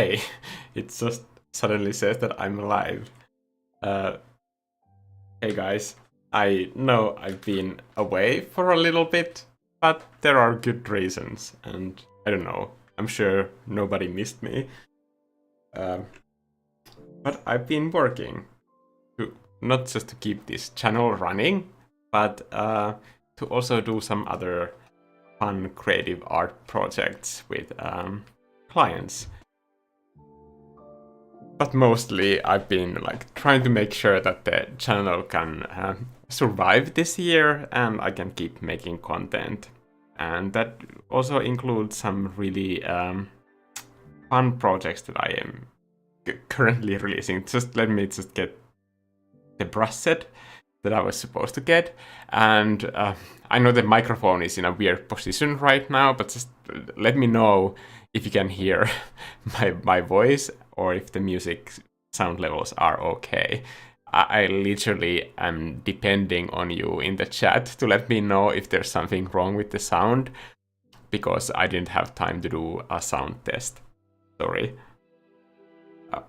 hey, it just suddenly says that I'm alive. Uh, hey guys, I know I've been away for a little bit, but there are good reasons, and I don't know, I'm sure nobody missed me. Um, but I've been working to not just to keep this channel running, but to also do some other fun creative art projects with clients. But mostly I've been like trying to make sure that the channel can survive this year and I can keep making content. And that also includes some really fun projects that I am currently releasing. Just let me just get the brush set that I was supposed to get. And I know the microphone is in a weird position right now, but just let me know if you can hear my voice or if the music sound levels are okay. I literally am depending on you in the chat to let me know if there's something wrong with the sound, because I didn't have time to do a sound test. Sorry.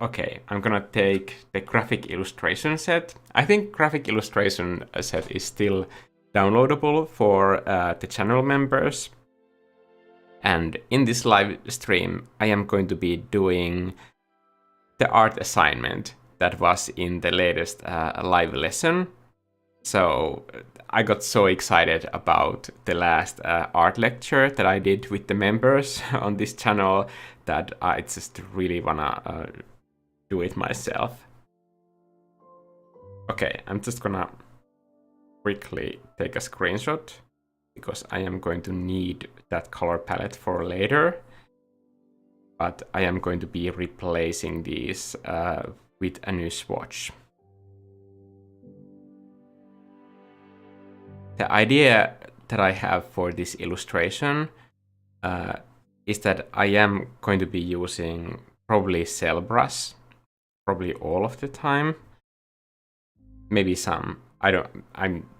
Okay, I'm gonna take the graphic illustration set. I think graphic illustration set is still downloadable for the channel members. And in this live stream, I am going to be doing the art assignment that was in the latest live lesson. So I got so excited about the last art lecture that I did with the members on this channel that I just really wanna do it myself. Okay, I'm just gonna quickly take a screenshot because I am going to need that color palette for later. But I am going to be replacing these with a new swatch. The idea that I have for this illustration is that I am going to be using probably cell brush, probably all of the time. Maybe some. I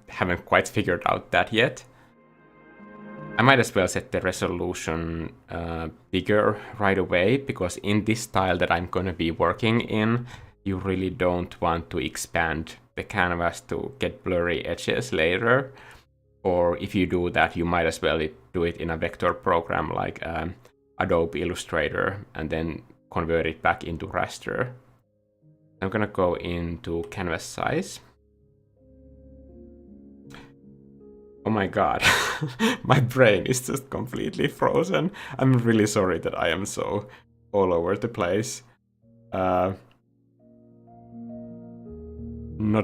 haven't quite figured out that yet. I might as well set the resolution bigger right away, because in this style that I'm going to be working in, you really don't want to expand the canvas to get blurry edges later. Or if you do that, you might as well do it in a vector program like Adobe Illustrator and then convert it back into raster. I'm going to go into canvas size. Oh my god, my brain is just completely frozen. I'm really sorry that I am so all over the place. Not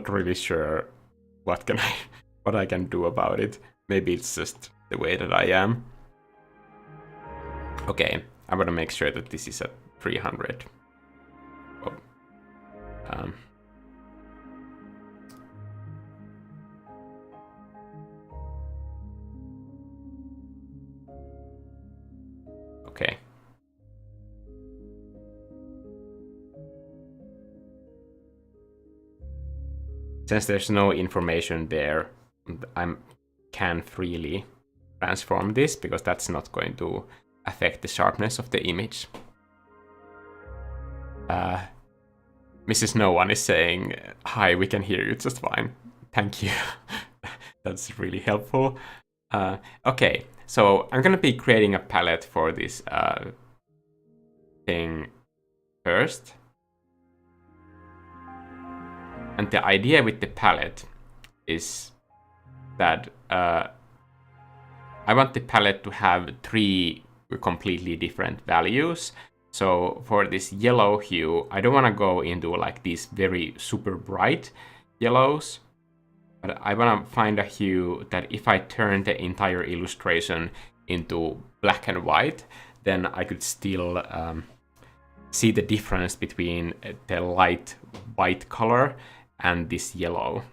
really sure what I can do about it. Maybe it's just the way that I am. Okay, I'm gonna make sure that this is at 300. Oh. Okay. Since there's no information there, I can freely transform this because that's not going to affect the sharpness of the image. Mrs. No One is saying, hi, we can hear you just fine. Thank you. That's really helpful. Okay, so I'm gonna be creating a palette for this thing first. And the idea with the palette is that I want the palette to have 3 completely different values. So for this yellow hue, I don't want to go into like these very super bright yellows, but I want to find a hue that if I turn the entire illustration into black and white, then I could still see the difference between the light white color and this yellow.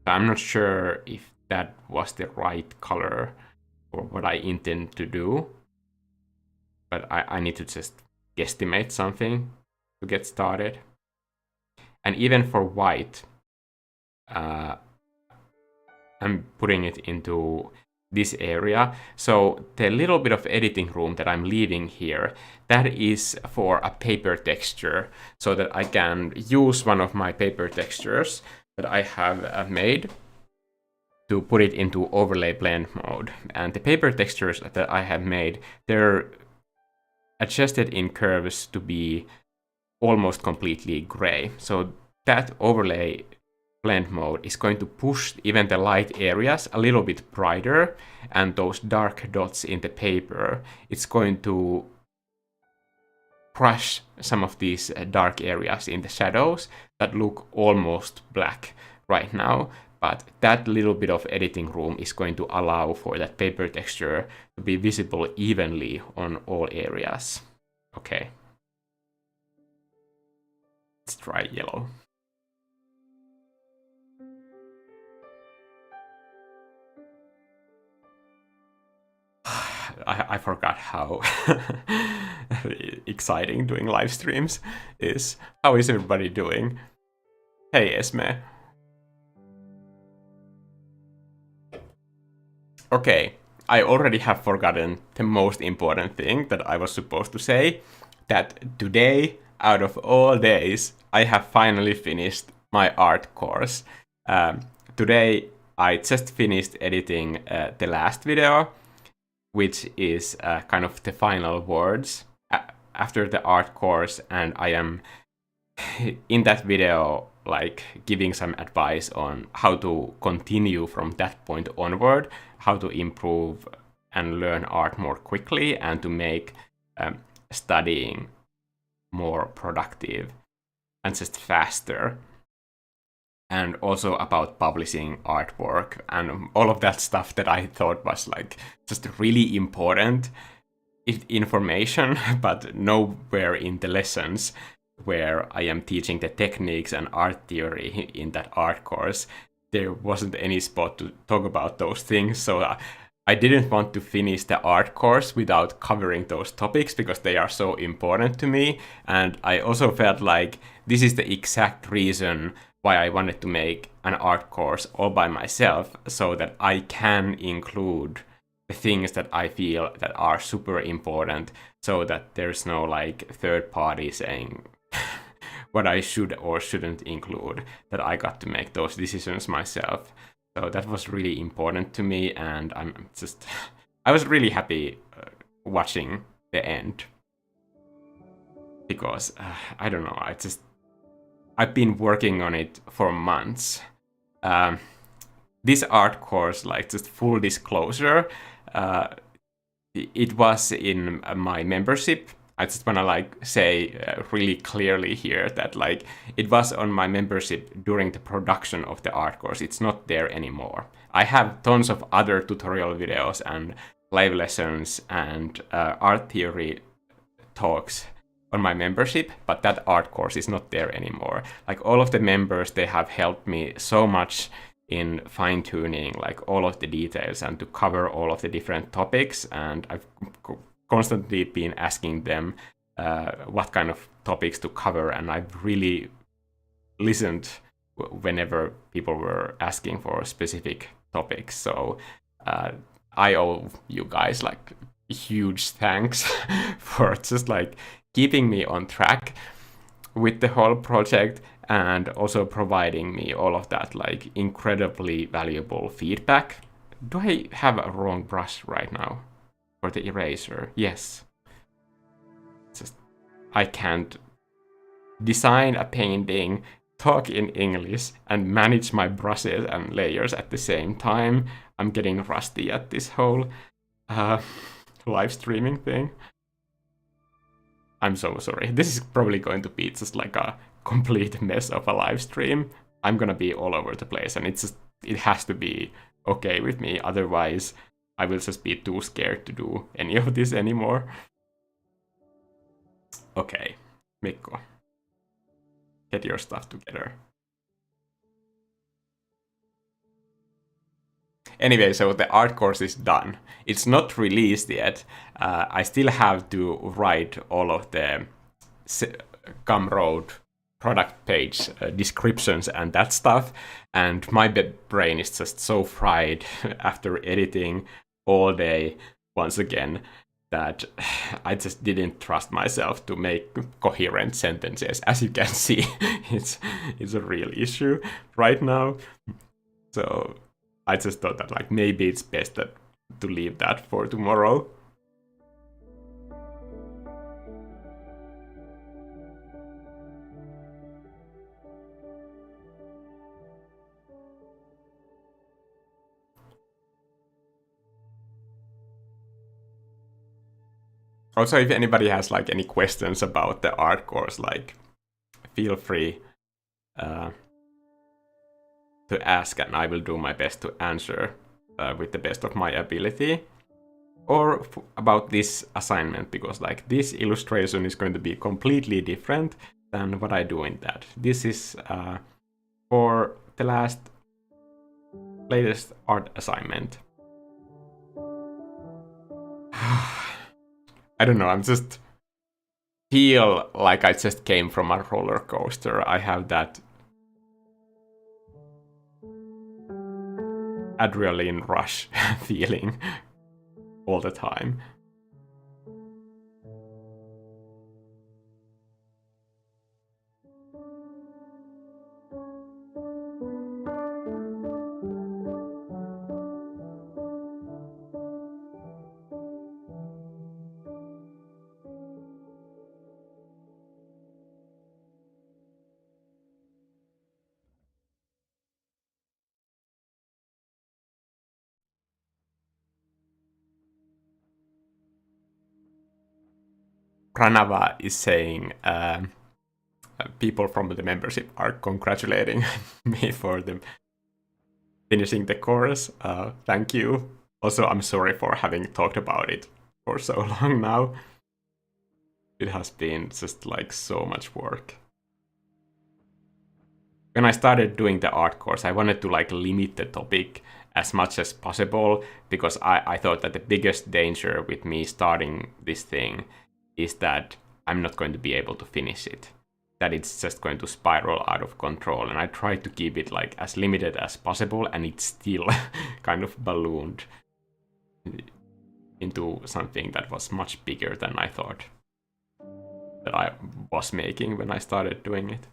I'm not sure if that was the right color or what I intend to do, but I need to just guesstimate something to get started. And even for white, I'm putting it into this area. So the little bit of editing room that I'm leaving here, that is for a paper texture, so that I can use one of my paper textures that I have made to put it into overlay blend mode. And the paper textures that I have made, they're adjusted in curves to be almost completely gray. So that overlay blend mode is going to push even the light areas a little bit brighter, and those dark dots in the paper, it's going to crush some of these dark areas in the shadows that look almost black right now. But that little bit of editing room is going to allow for that paper texture to be visible evenly on all areas. Okay. Let's try yellow. I forgot how exciting doing live streams is. How is everybody doing? Hey, Esme. Okay, I already have forgotten the most important thing that I was supposed to say, that today, out of all days, I have finally finished my art course. Today, I just finished editing the last video, which is kind of the final words after the art course, and I am in that video like giving some advice on how to continue from that point onward, how to improve and learn art more quickly, and to make studying more productive and just faster. And also about publishing artwork and all of that stuff that I thought was like just really important information, but nowhere in the lessons where I am teaching the techniques and art theory in that art course, there wasn't any spot to talk about those things. So I didn't want to finish the art course without covering those topics because they are so important to me. And I also felt like this is the exact reason why I wanted to make an art course all by myself, so that I can include the things that I feel that are super important, so that there's no like third party saying what I should or shouldn't include, that I got to make those decisions myself. So that was really important to me, and I was really happy watching the end. Because, I don't know, I've been working on it for months. This art course, like just full disclosure, it was in my membership. I just want to like say really clearly here that like it was on my membership during the production of the art course. It's not there anymore. I have tons of other tutorial videos and live lessons and art theory talks on my membership, but that art course is not there anymore. Like all of the members, they have helped me so much in fine-tuning like all of the details and to cover all of the different topics, and I've constantly been asking them what kind of topics to cover, and I've really listened whenever people were asking for specific topics. So I owe you guys like huge thanks for just like keeping me on track with the whole project, and also providing me all of that like incredibly valuable feedback. Do I have a wrong brush right now for the eraser? Yes. I can't design a painting, talk in English, and manage my brushes and layers at the same time. I'm getting rusty at this whole live streaming thing. I'm so sorry. This is probably going to be just like a complete mess of a live stream. I'm gonna be all over the place, and it has to be okay with me. Otherwise, I will just be too scared to do any of this anymore. Okay, Mikko, get your stuff together. Anyway, so the art course is done. It's not released yet. I still have to write all of the Gumroad product page descriptions and that stuff. And my brain is just so fried after editing all day once again that I just didn't trust myself to make coherent sentences. As you can see, it's a real issue right now. So I just thought that like maybe it's best to leave that for tomorrow. Also, if anybody has like any questions about the art course, like feel free to ask, and I will do my best to answer with the best of my ability. Or about this assignment, because like this illustration is going to be completely different than what I do in that. This is for the latest art assignment. I don't know, I'm just feel like I just came from a roller coaster. I have that adrenaline rush feeling all the time. Pranava is saying people from the membership are congratulating me for them finishing the course. Thank you. Also, I'm sorry for having talked about it for so long now. It has been just like so much work. When I started doing the art course, I wanted to like limit the topic as much as possible, because I thought that the biggest danger with me starting this thing is that I'm not going to be able to finish it. That it's just going to spiral out of control. And I tried to keep it like as limited as possible, and it's still kind of ballooned into something that was much bigger than I thought that I was making when I started doing it.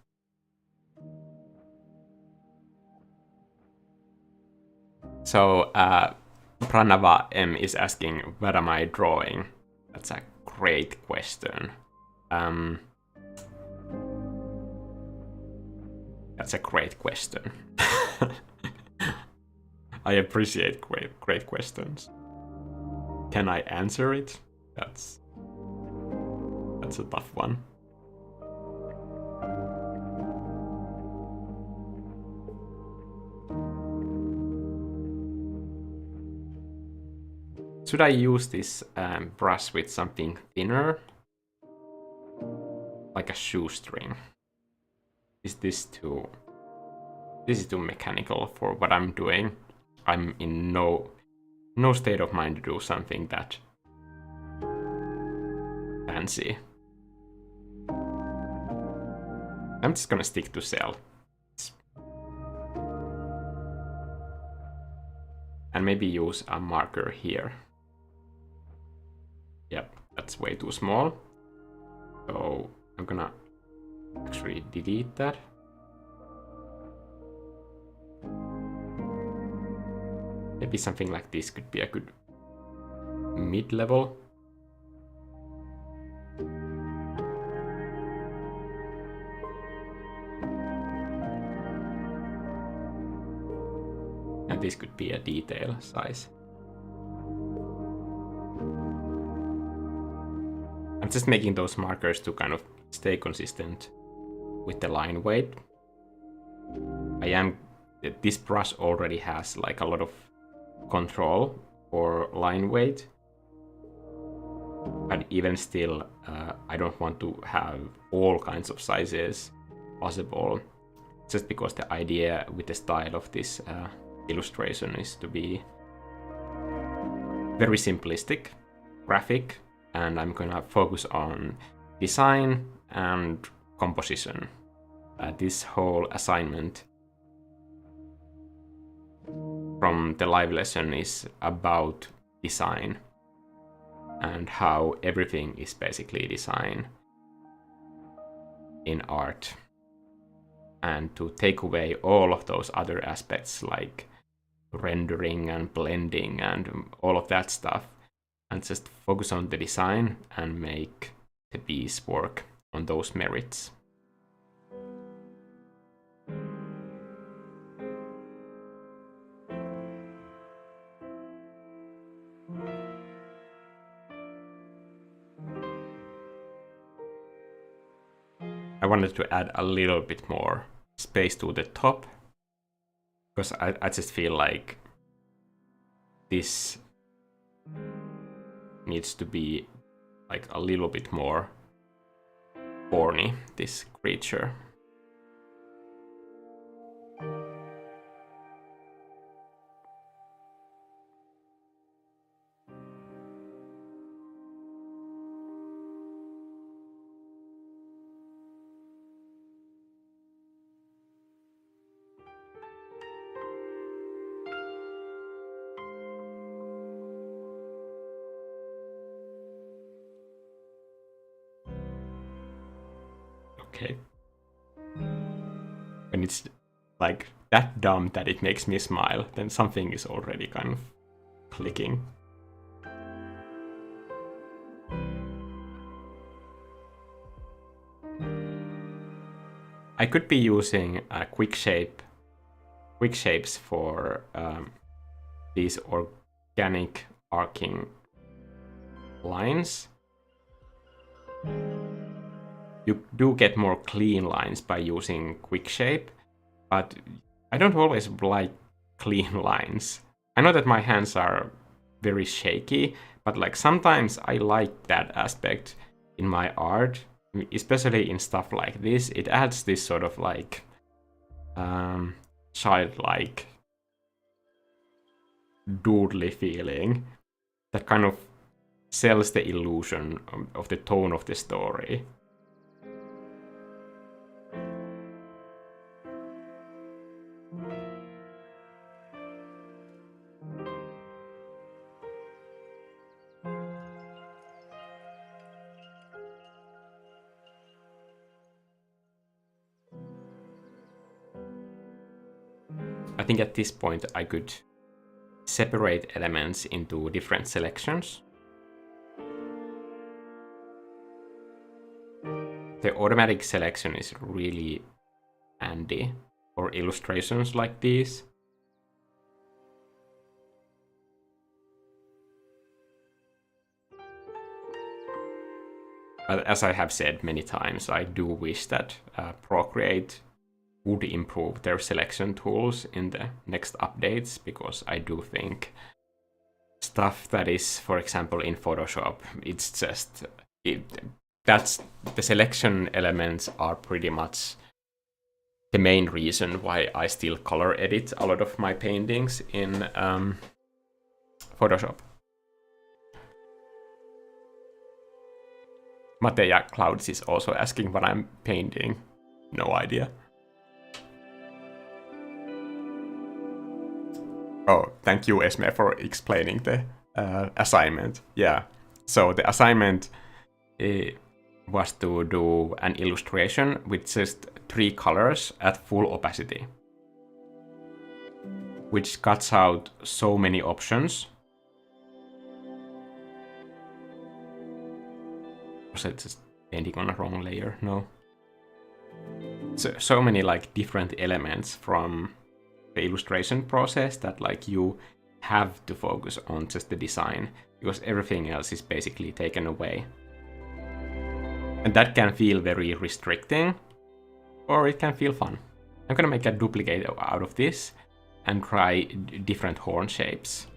So Pranava M is asking, what am I drawing? That's a great question. That's a great question. I appreciate great questions. Can I answer it? That's a tough one. Should I use this brush with something thinner? Like a shoestring? Is this too... This is too mechanical for what I'm doing. I'm in no state of mind to do something that fancy. I'm just gonna stick to cell. And maybe use a marker here. Yep, that's way too small. So I'm gonna actually delete that. Maybe something like this could be a good mid-level. And this could be a detail size. I'm just making those markers to kind of stay consistent with the line weight. This brush already has like a lot of control for line weight, but even still, I don't want to have all kinds of sizes possible, just because the idea with the style of this illustration is to be very simplistic, graphic, and I'm gonna focus on design and composition. This whole assignment from the live lesson is about design and how everything is basically design in art, and to take away all of those other aspects like rendering and blending and all of that stuff, and just focus on the design and make the piece work on those merits. I wanted to add a little bit more space to the top, because I just feel like this needs to be like a little bit more horny, this creature. Okay. When it's like that dumb that it makes me smile, then something is already kind of clicking. I could be using quick shapes for these organic arcing lines. You do get more clean lines by using quick shape, but I don't always like clean lines. I know that my hands are very shaky, but like sometimes I like that aspect in my art, especially in stuff like this. It adds this sort of like childlike doodly feeling that kind of sells the illusion of the tone of the story. I think at this point I could separate elements into different selections. The automatic selection is really handy for illustrations like these. As I have said many times, I do wish that Procreate would improve their selection tools in the next updates, because I do think stuff that is, for example, in Photoshop, it's just that's the selection elements are pretty much the main reason why I still color edit a lot of my paintings in Photoshop. Mateja Clouds is also asking what I'm painting. No idea. Oh, thank you, Esme, for explaining the assignment. Yeah, so the assignment was to do an illustration with just 3 colors at full opacity, which cuts out so many options. Was it just painting on a wrong layer? No. So many like different elements from the illustration process that like you have to focus on just the design, because everything else is basically taken away. And that can feel very restricting, or it can feel fun. I'm gonna make a duplicate out of this and try different horn shapes,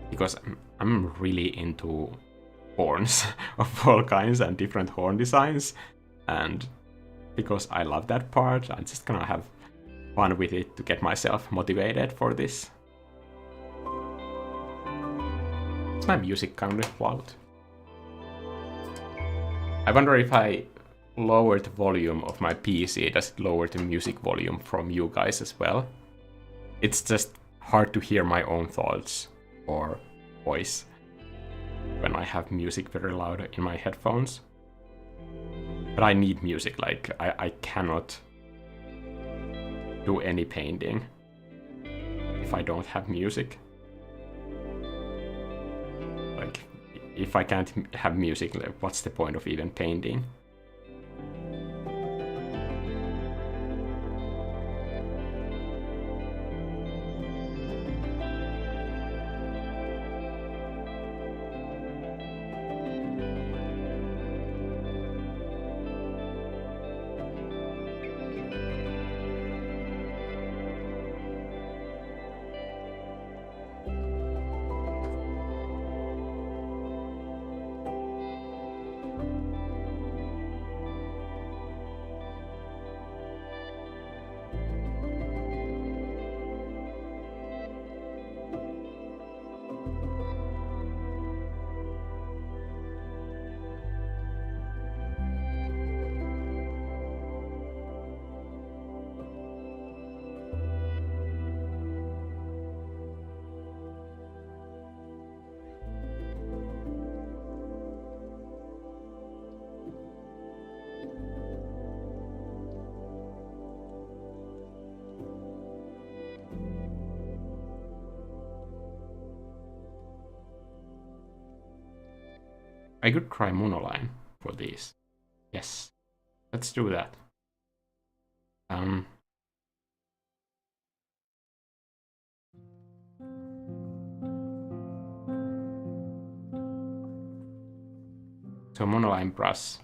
because I'm really into horns of all kinds and different horn designs, and because I love that part, I'm just gonna have fun with it to get myself motivated for this. Is my music kind of wild? I wonder if I lower the volume of my PC, does it lower the music volume from you guys as well? It's just hard to hear my own thoughts or voice when I have music very loud in my headphones. But I need music, like I cannot do any painting if I don't have music. Like, if I can't have music, like, what's the point of even painting? I could try monoline for these. Yes, let's do that. So monoline brush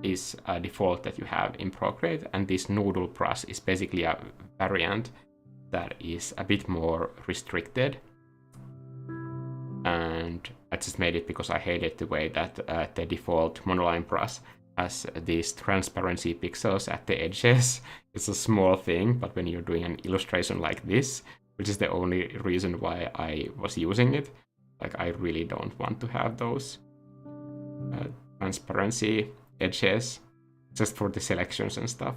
is a default that you have in Procreate, and this noodle brush is basically a variant that is a bit more restricted. And I just made it because I hated the way that the default monoline brush has these transparency pixels at the edges. It's a small thing, but when you're doing an illustration like this, which is the only reason why I was using it, like I really don't want to have those transparency edges just for the selections and stuff.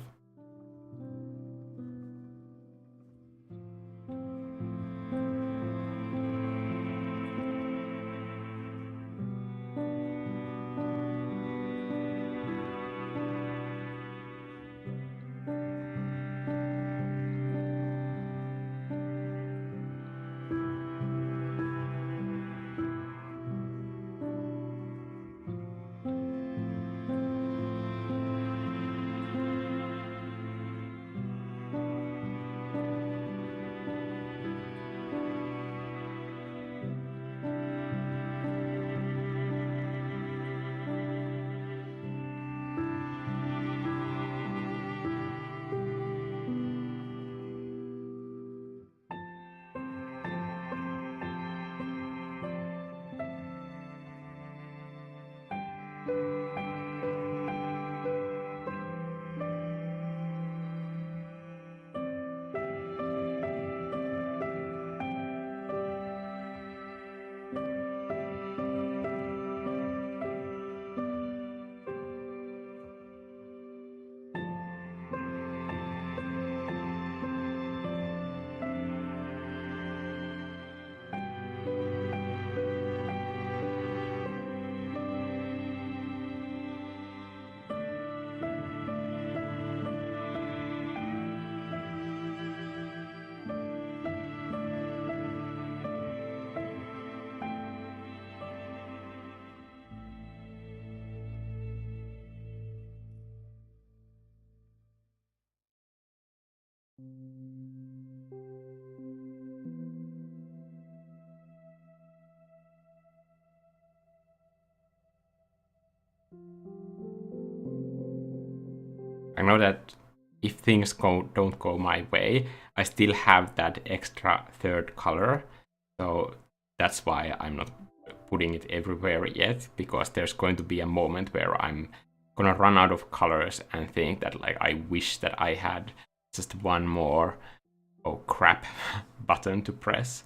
I know that if things don't go my way, I still have that extra third color. So that's why I'm not putting it everywhere yet, because there's going to be a moment where I'm gonna run out of colors and think that like I wish that I had just one more oh crap button to press.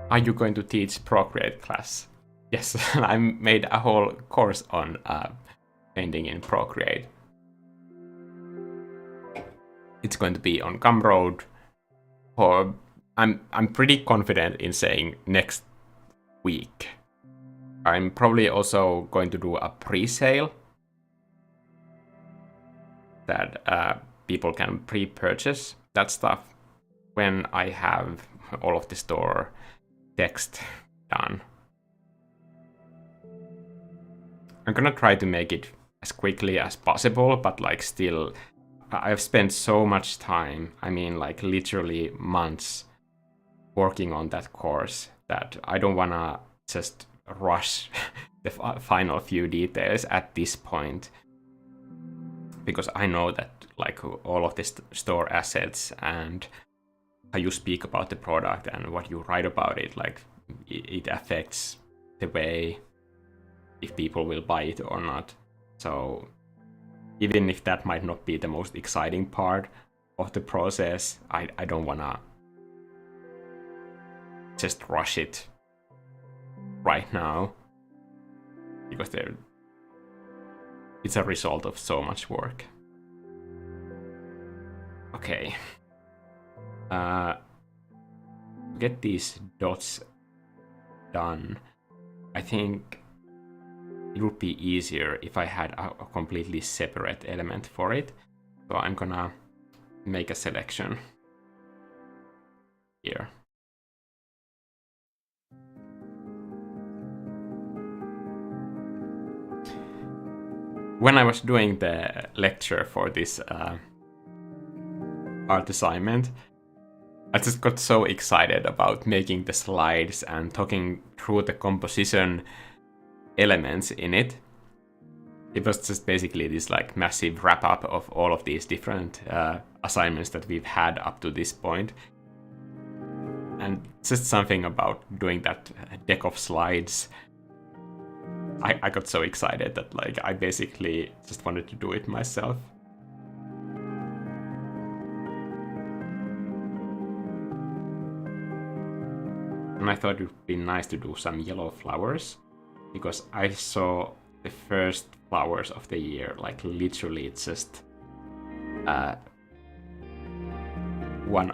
Are you going to teach Procreate class? Yes, I made a whole course on painting in Procreate. It's going to be on Gumroad, or I'm pretty confident in saying next week. I'm probably also going to do a pre-sale that people can pre-purchase that stuff when I have all of the store text done. I'm gonna try to make it as quickly as possible, but like still, I've spent so much time, I mean like literally months, working on that course that I don't wanna just rush the final few details at this point, because I know that like all of the store assets and how you speak about the product and what you write about it, like it affects the way if people will buy it or not. So even if that might not be the most exciting part of the process, I don't wanna just rush it right now, because it's a result of so much work. Okay. Get these dots done. I think it would be easier if I had a completely separate element for it. So I'm gonna make a selection here. When I was doing the lecture for this art assignment, I just got so excited about making the slides and talking through the composition elements in it. It was just basically this like massive wrap up of all of these different assignments that we've had up to this point. And just something about doing that deck of slides, I got so excited that like I basically just wanted to do it myself. And I thought it would be nice to do some yellow flowers, because I saw the first flowers of the year, like literally just 1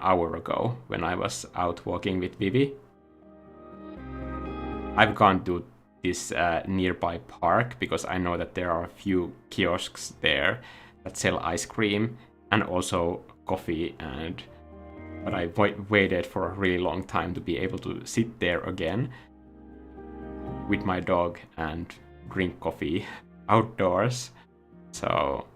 hour ago when I was out walking with Vivi. I've gone to this nearby park because I know that there are a few kiosks there that sell ice cream and also coffee, but I waited for a really long time to be able to sit there again with my dog and drink coffee outdoors. So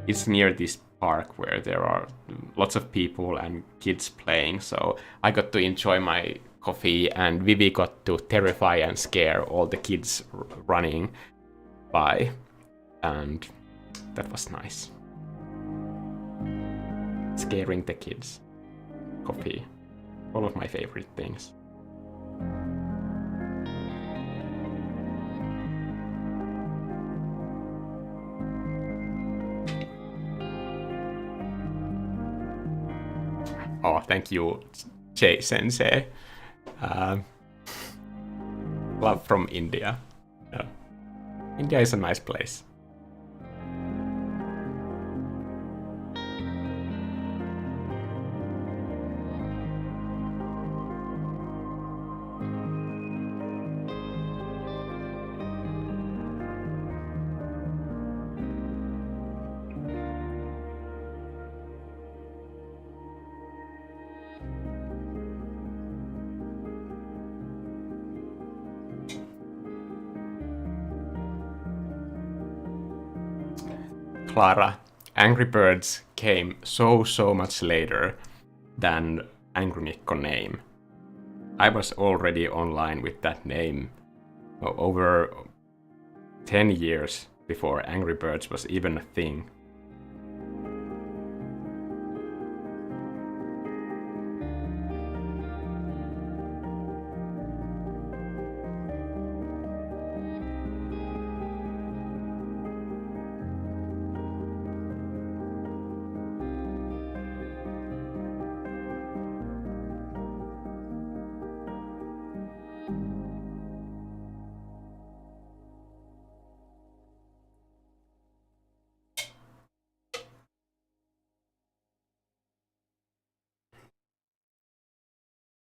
it's near this park where there are lots of people and kids playing, so I got to enjoy my coffee, and Vivi got to terrify and scare all the kids running by, and that was nice. Scaring the kids. Coffee. All of my favorite things. Oh, thank you, Jay Sensei. Love from India. India is a nice place. Clara, Angry Birds came so much later than Angry Mikko name. I was already online with that name over 10 years before Angry Birds was even a thing.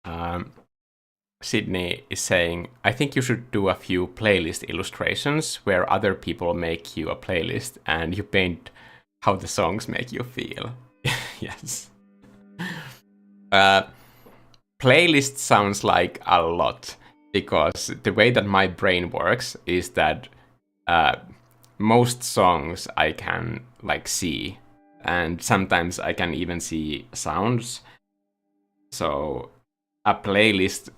Um, Sydney is saying, I think you should do a few playlist illustrations where other people make you a playlist and you paint how the songs make you feel. Yes. Uh, Playlist sounds like a lot because the way that my brain works is that uh, most songs I can like see, and sometimes I can even see sounds. So a playlist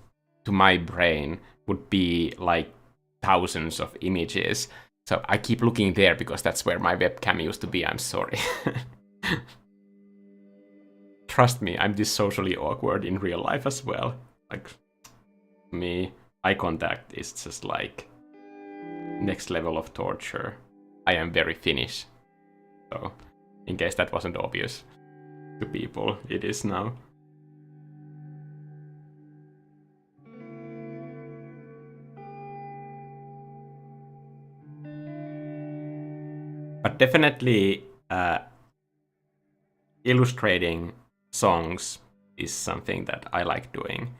to my brain would be like thousands of images. So I keep looking there because that's where my webcam used to be. I'm sorry. Trust me, I'm this socially awkward in real life as well. Like, me, eye contact is just like next level of torture. I am very Finnish. So, in case that wasn't obvious to people, it is now. But definitely, illustrating songs is something that I like doing.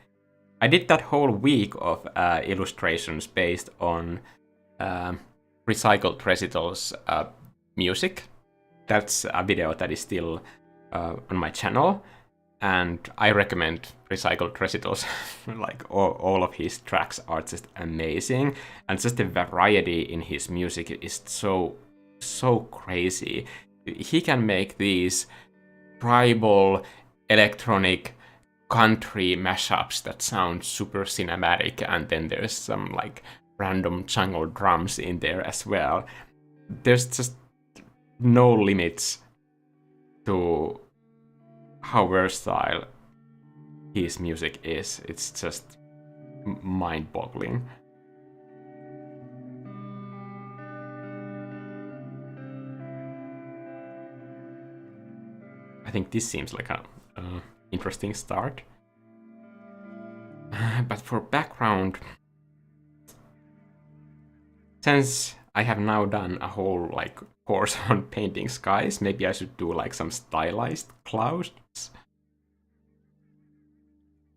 I did that whole week of illustrations based on um recycled recitals music. That's a video that is still on my channel, and I recommend recycled recitals. Like all of his tracks are just amazing, and just the variety in his music is so crazy. He can make these tribal electronic country mashups that sound super cinematic, and then there's some like random jungle drums in there as well. There's just no limits to how versatile his music is. It's just mind-boggling. I think this seems like a interesting start. But for background, since I have now done a whole like course on painting skies, maybe I should do like some stylized clouds.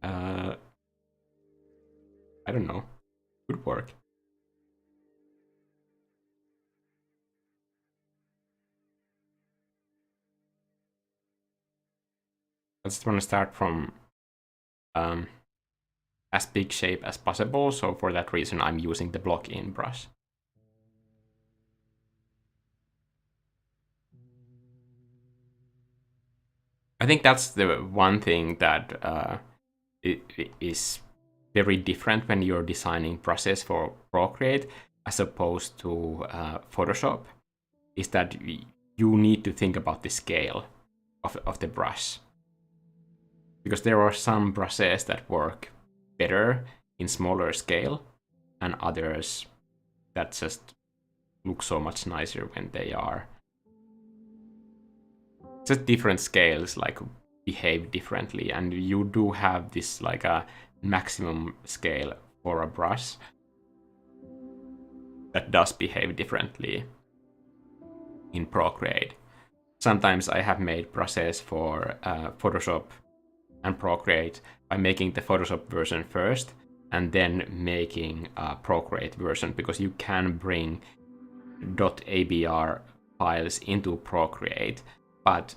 Uh, I don't know. Could work. I just want to start from um, as big shape as possible, so for that reason I'm using the block in brush. I think that's the one thing that it is very different when you're designing process for Procreate as opposed to Photoshop, is that you need to think about the scale of the brush. Because there are some brushes that work better in smaller scale, and others that just look so much nicer when they are just different scales, like behave differently, and you do have this like a maximum scale for a brush that does behave differently in Procreate. Sometimes I have made brushes for Photoshop and Procreate by making the Photoshop version first and then making a Procreate version, because you can bring .abr files into Procreate, but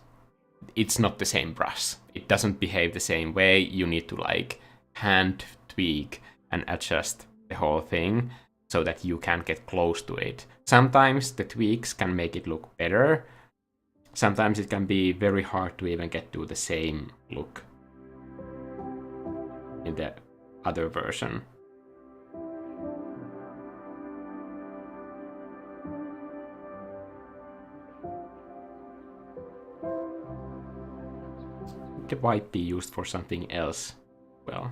it's not the same brush. It doesn't behave the same way. You need to like hand tweak and adjust the whole thing so that you can get close to it. Sometimes the tweaks can make it look better. Sometimes it can be very hard to even get to the same look in the other version. It might be used for something else. Well,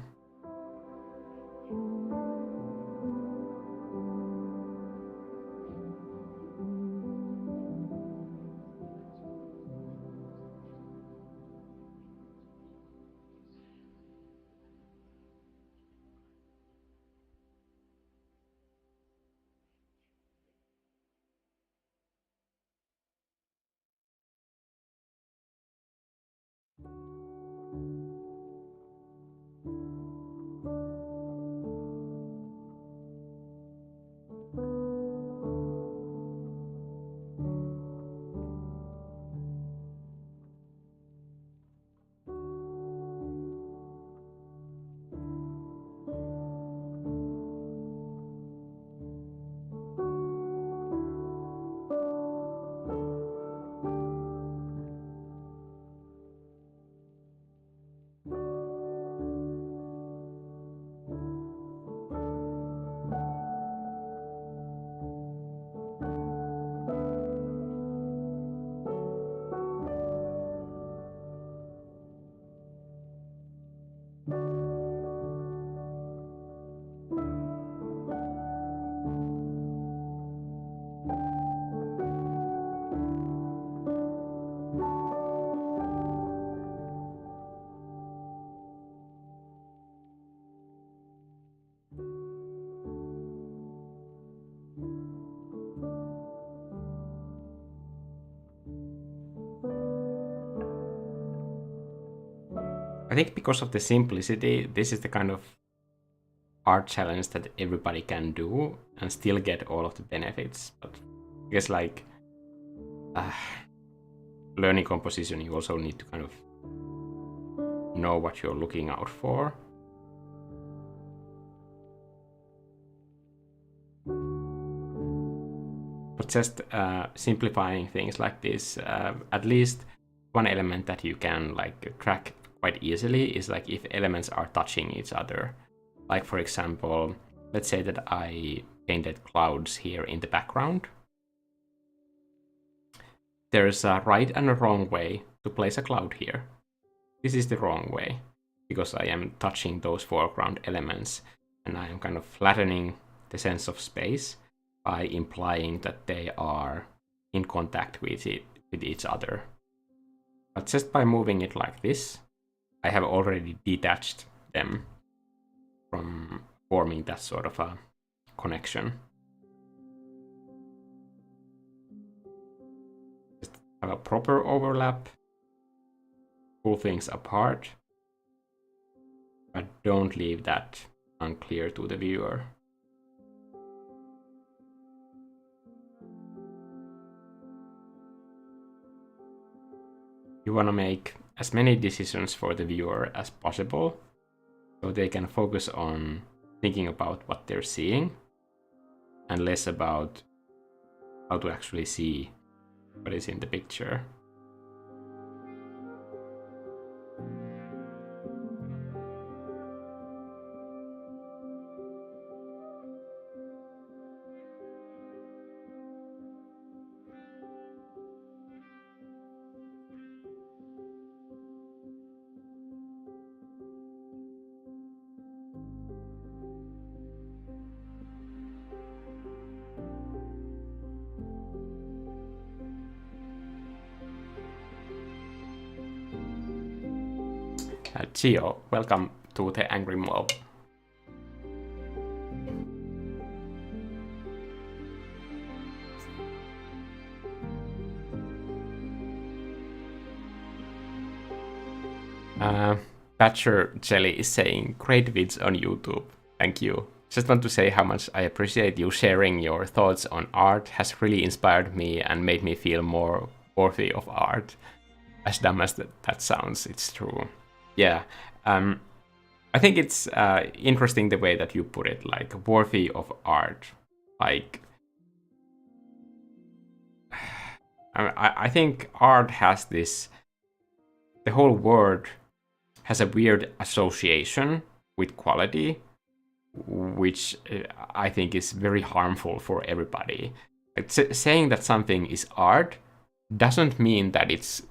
I think because of the simplicity, this is the kind of art challenge that everybody can do and still get all of the benefits. But I guess like learning composition, you also need to kind of know what you're looking out for. But just simplifying things like this, at least one element that you can like track quite easily is like if elements are touching each other. Like for example, let's say that I painted clouds here in the background. There's a right and a wrong way to place a cloud here. This is the wrong way because I am touching those foreground elements and I am kind of flattening the sense of space by implying that they are in contact with each other. But just by moving it like this, I have already detached them from forming that sort of a connection. Just have a proper overlap, pull things apart, but don't leave that unclear to the viewer. You want to make as many decisions for the viewer as possible so they can focus on thinking about what they're seeing and less about how to actually see what is in the picture. Gio, welcome to the Angry Mob. Patcher Jelly is saying, great vids on YouTube. Thank you. Just want to say how much I appreciate you sharing your thoughts on art. Has really inspired me and made me feel more worthy of art. As dumb as that sounds, it's true. Yeah, I think it's interesting the way that you put it, like worthy of art. Like, I think art has this, the whole word has a weird association with quality, which I think is very harmful for everybody. Like, saying that something is art doesn't mean that it's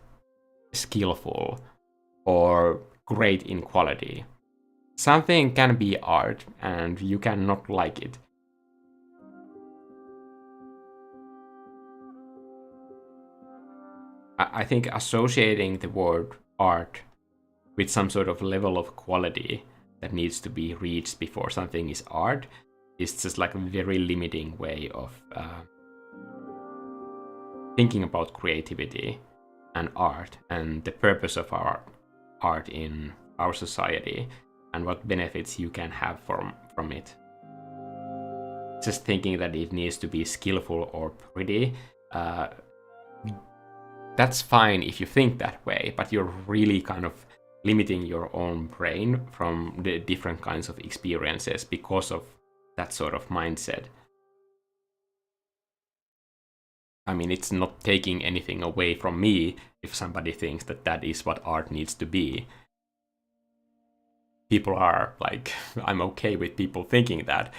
skillful or great in quality. Something can be art and you cannot like it. I think associating the word art with some sort of level of quality that needs to be reached before something is art is just like a very limiting way of thinking about creativity and art and the purpose of our art in our society and what benefits you can have from it. Just thinking that it needs to be skillful or pretty, that's fine if you think that way, but you're really kind of limiting your own brain from the different kinds of experiences because of that sort of mindset. I mean, it's not taking anything away from me if somebody thinks that that is what art needs to be. People are like, I'm okay with people thinking that.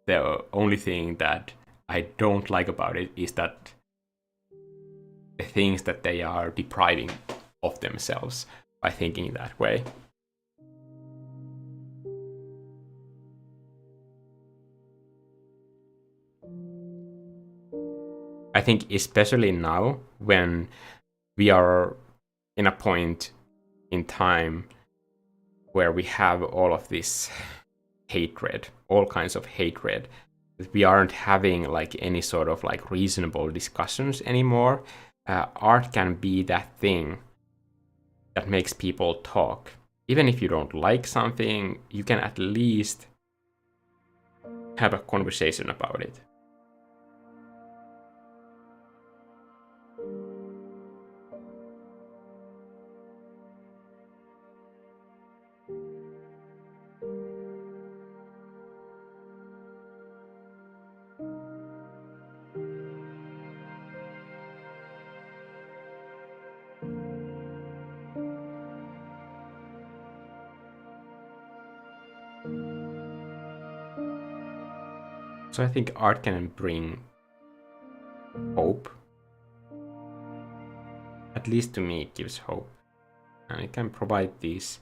The only thing that I don't like about it is that the things that they are depriving of themselves by thinking that way. I think especially now when we are in a point in time where we have all of this hatred, all kinds of hatred, that we aren't having like any sort of like reasonable discussions anymore. Art can be that thing that makes people talk even if you don't like something, you can at least have a conversation about it. So I think art can bring hope. At least to me, it gives hope. And it can provide these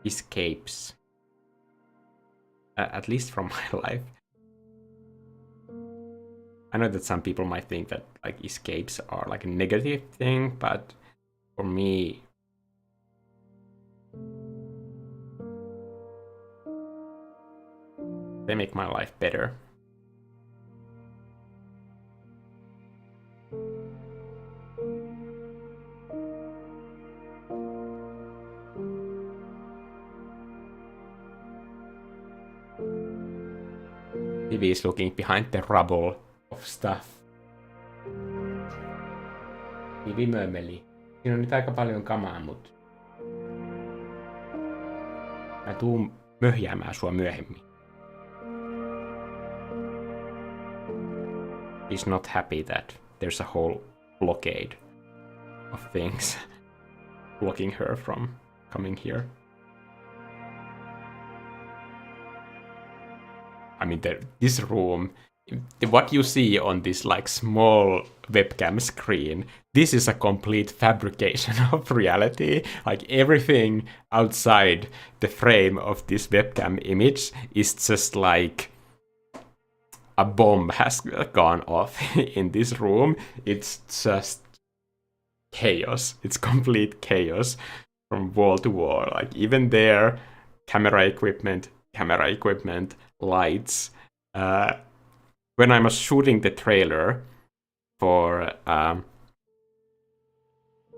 escapes, at least from my life. I know that some people might think that like escapes are like a negative thing, but for me, they make my life better. TV is looking behind the rubble of stuff. TV mömeli. Siinä on nyt aika paljon kamaa, mut mä tuun möhjäämään sua myöhemmin. He's not happy that there's a whole blockade of things blocking her from coming here. I mean, this room, what you see on this like small webcam screen, this is a complete fabrication of reality. Like everything outside the frame of this webcam image is just like a bomb has gone off in this room. It's just chaos. It's complete chaos from wall to wall. Like even there, camera equipment, lights. When I was shooting the trailer for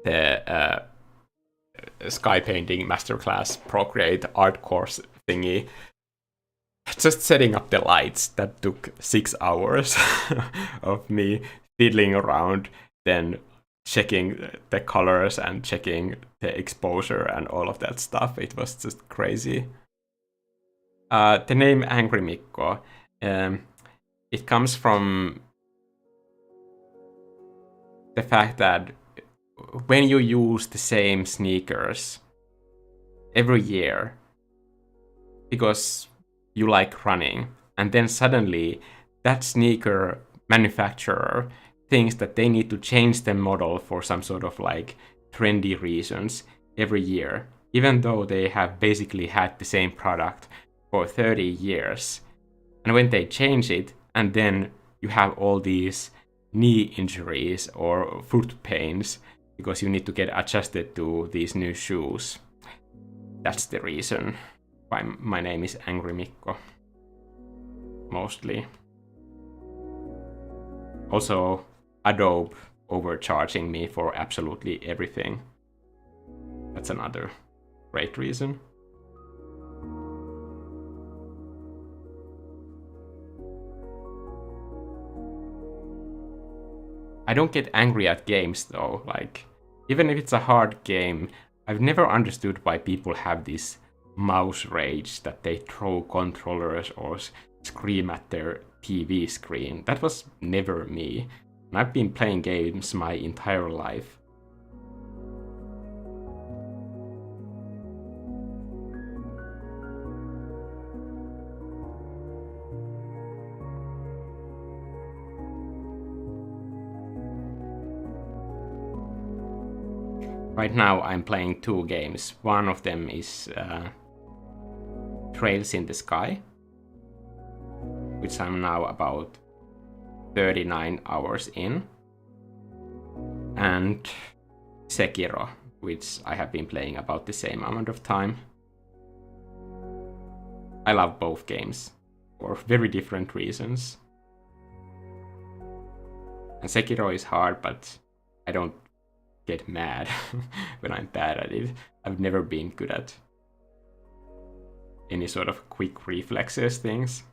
the sky painting masterclass Procreate art course thingy, just setting up the lights, that took 6 hours of me fiddling around, then checking the colors and checking the exposure and all of that stuff. It was just crazy. The name Angry Mikko, it comes from the fact that when you use the same sneakers every year because you like running, and then suddenly that sneaker manufacturer thinks that they need to change the model for some sort of like trendy reasons every year, even though they have basically had the same product for 30 years. And when they change it, and then you have all these knee injuries or foot pains because you need to get adjusted to these new shoes. That's the reason why my name is Angry Mikko. Mostly. Also, Adobe overcharging me for absolutely everything. That's another great reason. I don't get angry at games though, like, even if it's a hard game, I've never understood why people have this mouse rage that they throw controllers or scream at their TV screen. That was never me. And I've been playing games my entire life. Right now I'm playing 2 games. One of them is Trails in the Sky, which I'm now about 39 hours in, and Sekiro, which I have been playing about the same amount of time. I love both games for very different reasons. And Sekiro is hard, but I don't get mad when I'm bad at it. I've never been good at any sort of quick reflexes things.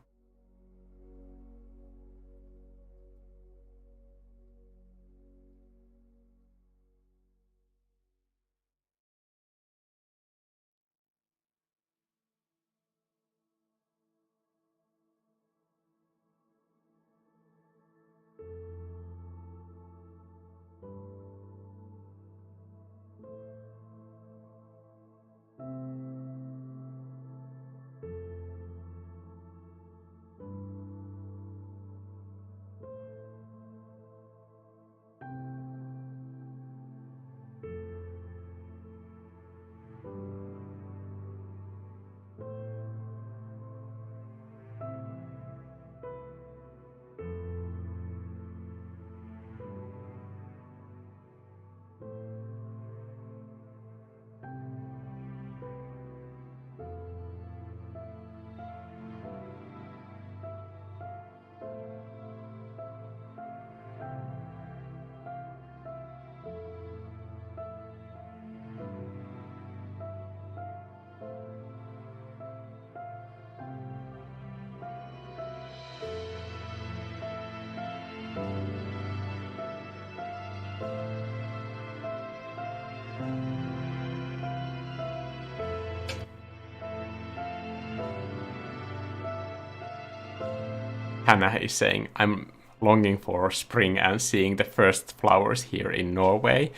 Hannah is saying, I'm longing for spring and seeing the first flowers here in Norway.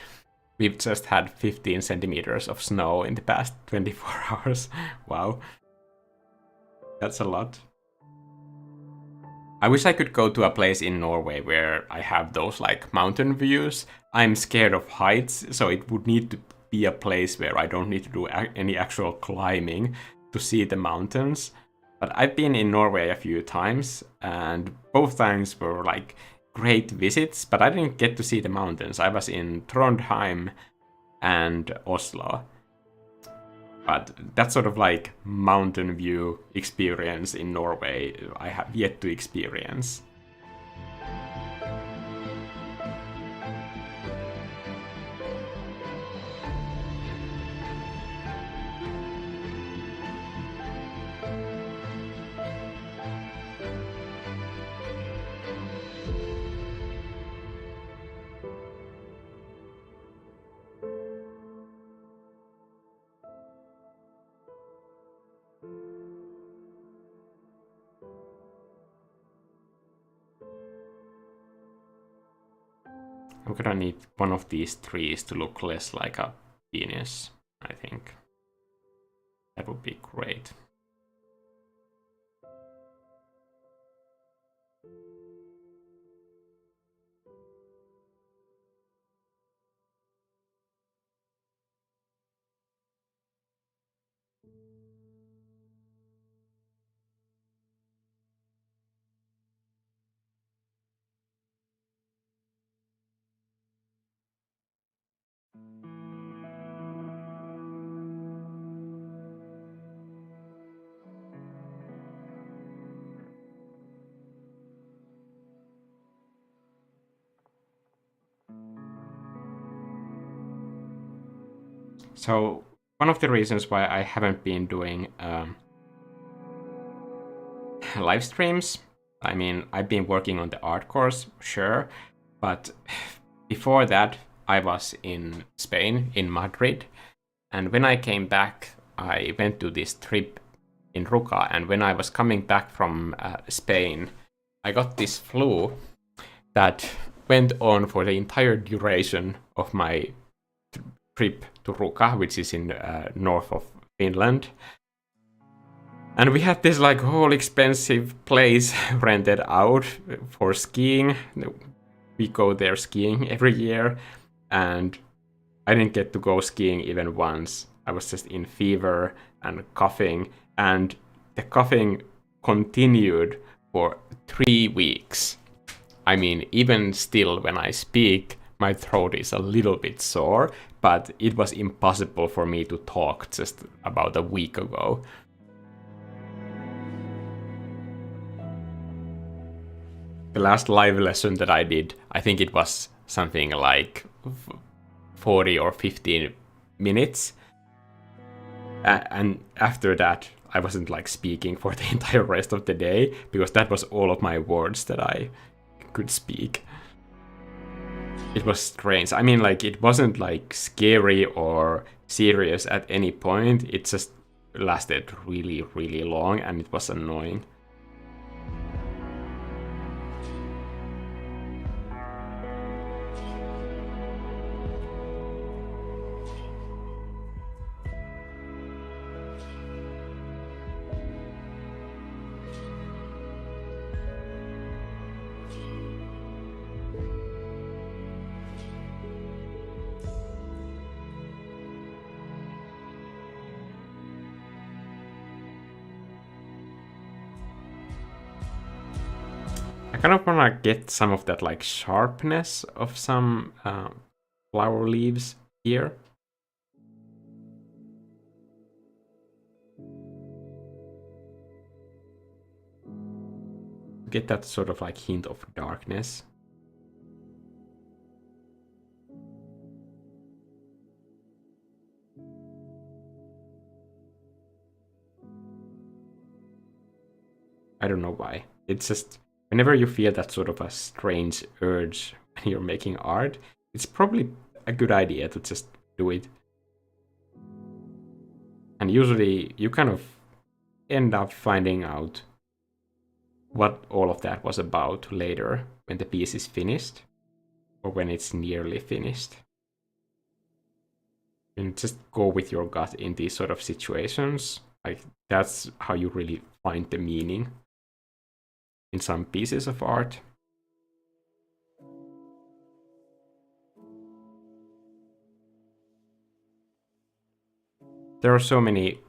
We've just had 15 centimeters of snow in the past 24 hours. Wow. That's a lot. I wish I could go to a place in Norway where I have those like mountain views. I'm scared of heights, so it would need to be a place where I don't need to do any actual climbing to see the mountains. But I've been in Norway a few times, and both times were like great visits, but I didn't get to see the mountains. I was in Trondheim and Oslo. But that sort of like mountain view experience in Norway, I have yet to experience. I'm gonna need one of these trees to look less like a penis, I think. That would be great. So one of the reasons why I haven't been doing live streams, I mean, I've been working on the art course, sure, but before that, I was in Spain, in Madrid, and when I came back, I went to this trip in Ruka, and when I was coming back from Spain, I got this flu that went on for the entire duration of my trip to Ruka, which is in north of Finland. And we had this like whole expensive place rented out for skiing. We go there skiing every year, and I didn't get to go skiing even once. I was just in fever and coughing, and the coughing continued for 3 weeks. I mean, even still, when I speak, my throat is a little bit sore, but it was impossible for me to talk just about a week ago. The last live lesson that I did, I think it was something like 40 or 15 minutes. And after that, I wasn't like speaking for the entire rest of the day, because that was all of my words that I could speak. It was strange. I mean, like, it wasn't like scary or serious at any point. It just lasted really, really long, and it was annoying. I kind of want to get some of that like sharpness of some flower leaves here. Get that sort of like hint of darkness. I don't know why. It's just, whenever you feel that sort of a strange urge when you're making art, it's probably a good idea to just do it. And usually you kind of end up finding out what all of that was about later when the piece is finished, or when it's nearly finished. And just go with your gut in these sort of situations. Like, that's how you really find the meaning in some pieces of art. There are so many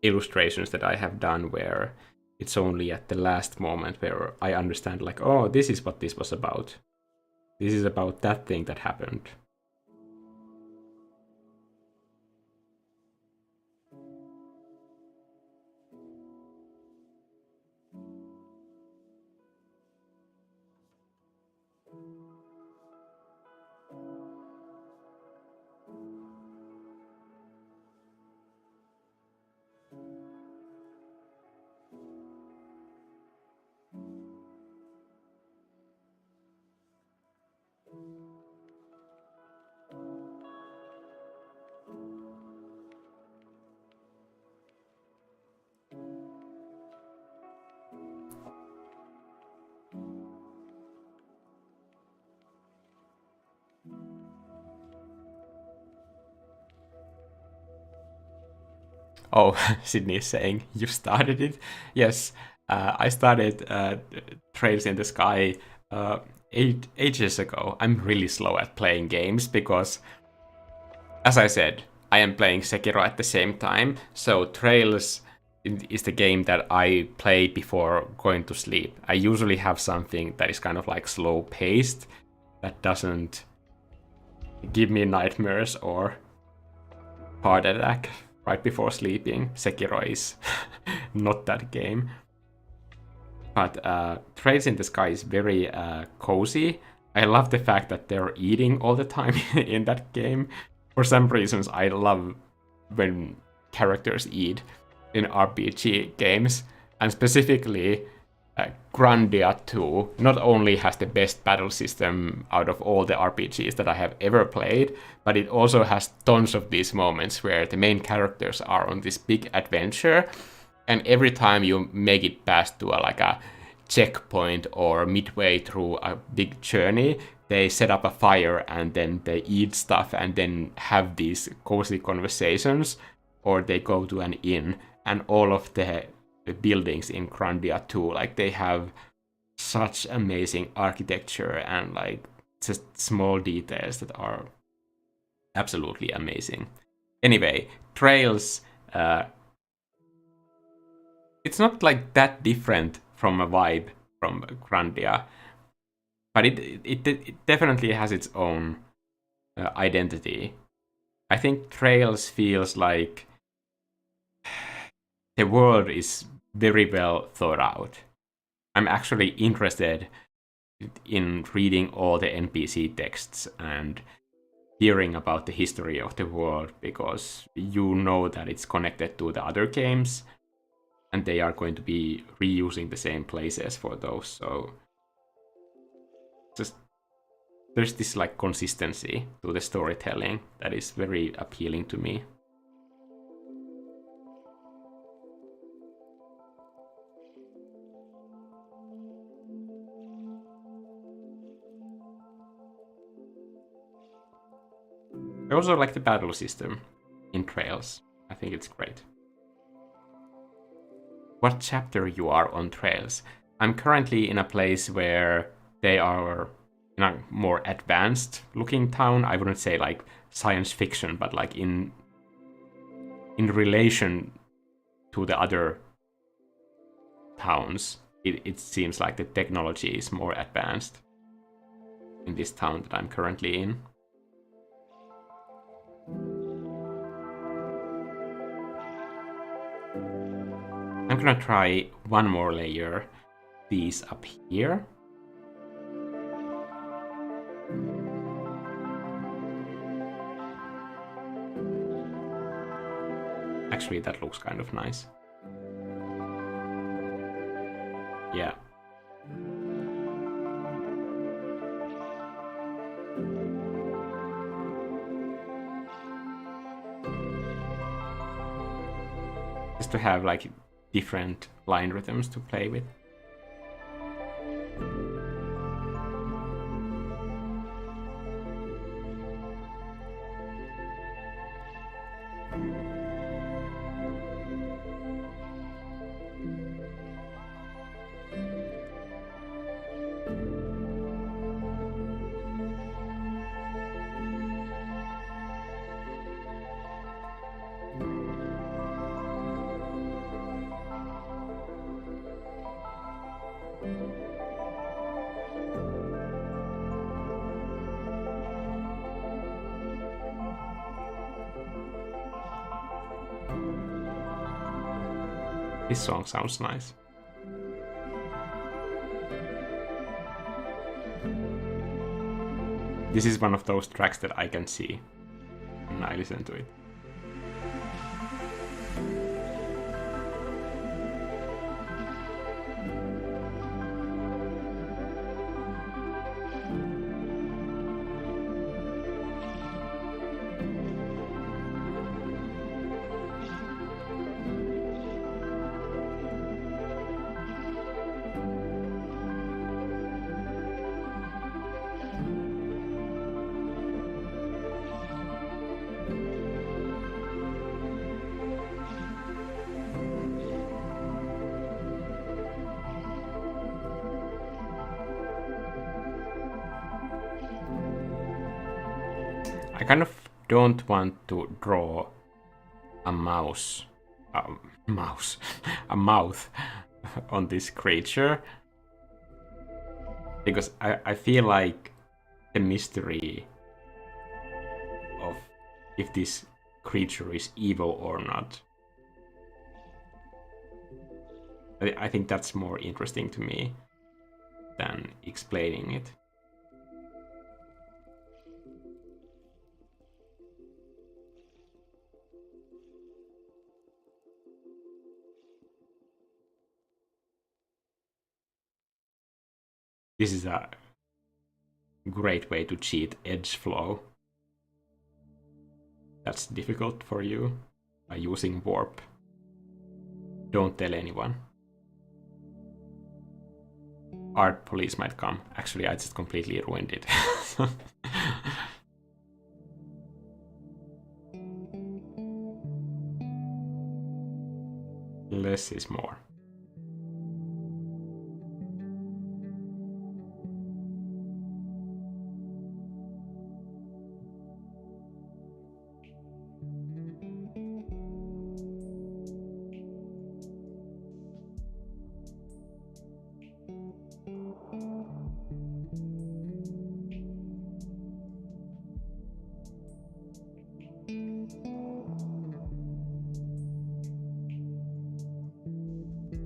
illustrations that I have done where it's only at the last moment where I understand, like, oh, this is what this was about. This is about that thing that happened. Oh, Sydney is saying, you started it? Yes, I started Trails in the Sky ages ago. I'm really slow at playing games because, as I said, I am playing Sekiro at the same time, so Trails is the game that I play before going to sleep. I usually have something that is kind of like slow paced, that doesn't give me nightmares or heart attack right before sleeping. Sekiro is not that game. But Trails in the Sky is very cozy. I love the fact that they're eating all the time in that game. For some reasons, I love when characters eat in RPG games. And specifically, Grandia 2 not only has the best battle system out of all the RPGs that I have ever played, but it also has tons of these moments where the main characters are on this big adventure, and every time you make it past to a checkpoint or midway through a big journey, they set up a fire and then they eat stuff and then have these cozy conversations, or they go to an inn, and all of the buildings in Grandia 2, like, they have such amazing architecture and like just small details that are absolutely amazing. Anyway, Trails, it's not like that different from a vibe from Grandia, but it definitely has its own identity. I think Trails feels like the world is very well thought out. I'm actually interested in reading all the NPC texts and hearing about the history of the world, because you know that it's connected to the other games and they are going to be reusing the same places for those. So just there's this like consistency to the storytelling that is very appealing to me. I also like the battle system in Trails. I think it's great. What chapter you are on Trails? I'm currently in a place where they are in a more advanced looking town. I wouldn't say like science fiction, but like in relation to the other towns, it seems like the technology is more advanced in this town that I'm currently in. I'm gonna try one more layer, these up here. Actually, that looks kind of nice. Yeah. Just to have like different line rhythms to play with. This song sounds nice. This is one of those tracks that I can see when I listen to it. I kind of don't want to draw a mouth on this creature, because I feel like the mystery of if this creature is evil or not, I think that's more interesting to me than explaining it. This is a great way to cheat edge flow. That's difficult for you by using warp. Don't tell anyone. Art police might come. Actually, I just completely ruined it. Less is more.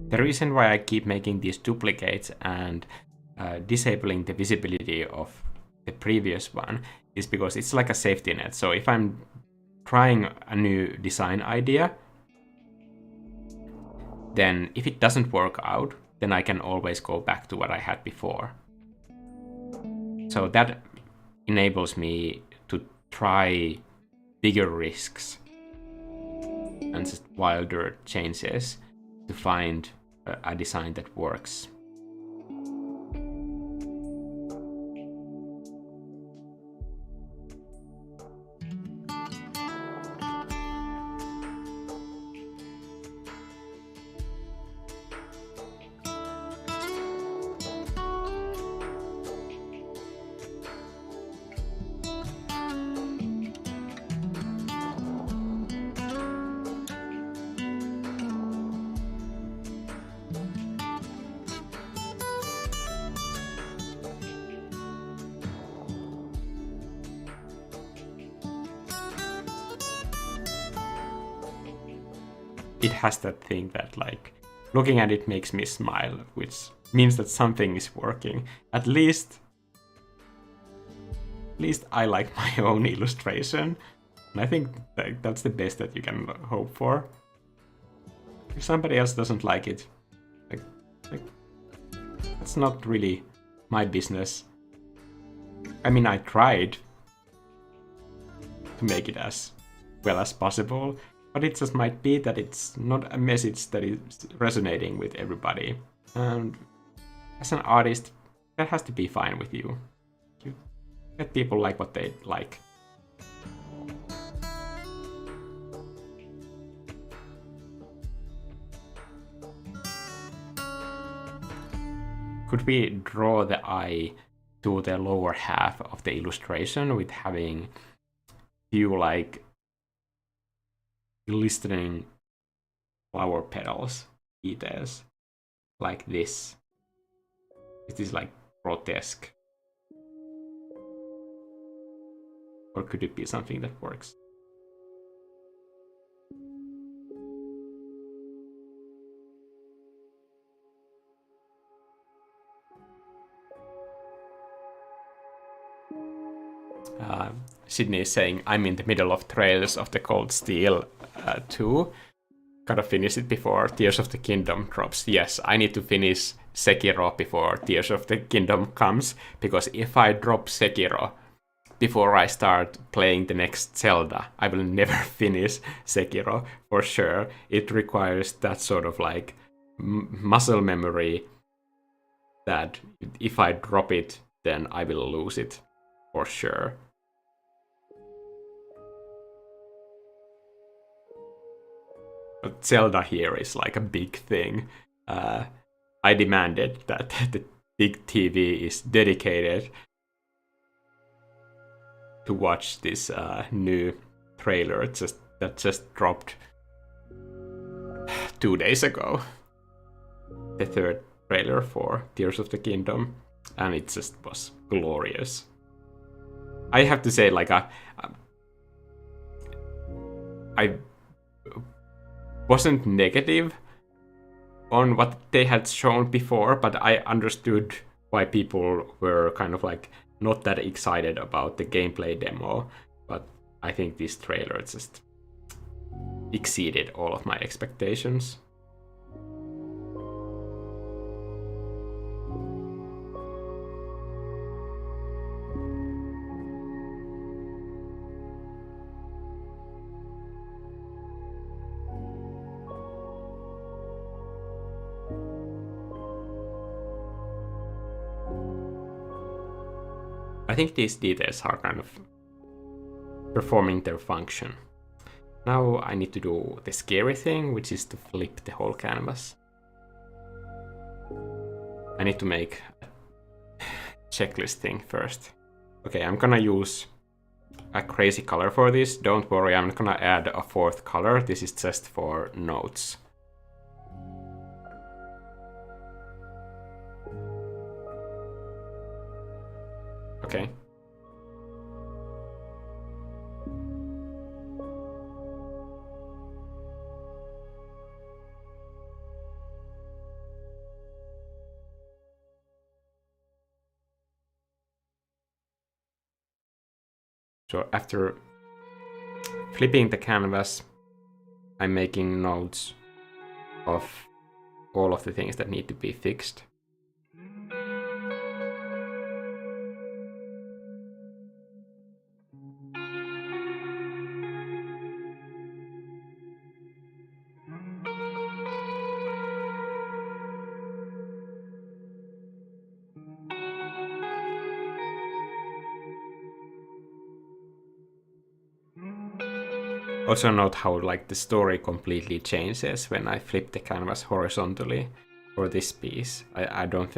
The reason why I keep making these duplicates and disabling the visibility of the previous one is because it's like a safety net. So if I'm trying a new design idea, then if it doesn't work out, then I can always go back to what I had before. So that enables me to try bigger risks and just wilder changes to find a design that works. It has that thing that, like, looking at it makes me smile, which means that something is working. At least I like my own illustration, and I think that's the best that you can hope for. If somebody else doesn't like it, like that's not really my business. I mean, I tried to make it as well as possible, but it just might be that it's not a message that is resonating with everybody. And as an artist, that has to be fine with you. You let people like what they like. Could we draw the eye to the lower half of the illustration with having few, like, glistening flower petals details like this? It is like grotesque. Or could it be something that works? Sydney is saying, I'm in the middle of Trails of the Cold Steel 2. Gotta finish it before Tears of the Kingdom drops. Yes, I need to finish Sekiro before Tears of the Kingdom comes, because if I drop Sekiro before I start playing the next Zelda, I will never finish Sekiro for sure. It requires that sort of, like, muscle memory that if I drop it, then I will lose it for sure. But Zelda here is like a big thing. I demanded that the big TV is dedicated to watch this new trailer that just dropped 2 days ago. The third trailer for Tears of the Kingdom, and it just was glorious. I have to say, like, I wasn't negative on what they had shown before, but I understood why people were kind of, like, not that excited about the gameplay demo. But I think this trailer just exceeded all of my expectations. I think these details are kind of performing their function. Now I need to do the scary thing, which is to flip the whole canvas. I need to make a checklist thing first. Okay, I'm gonna use a crazy color for this. Don't worry, I'm not gonna add a fourth color. This is just for notes. Okay. So after flipping the canvas, I'm making notes of all of the things that need to be fixed. Also note how like the story completely changes when I flip the canvas horizontally for this piece. I don't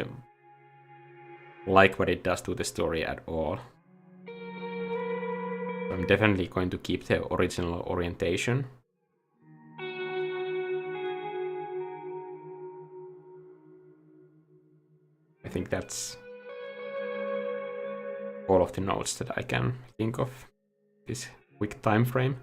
like what it does to the story at all. I'm definitely going to keep the original orientation. I think that's all of the notes that I can think of this quick time frame.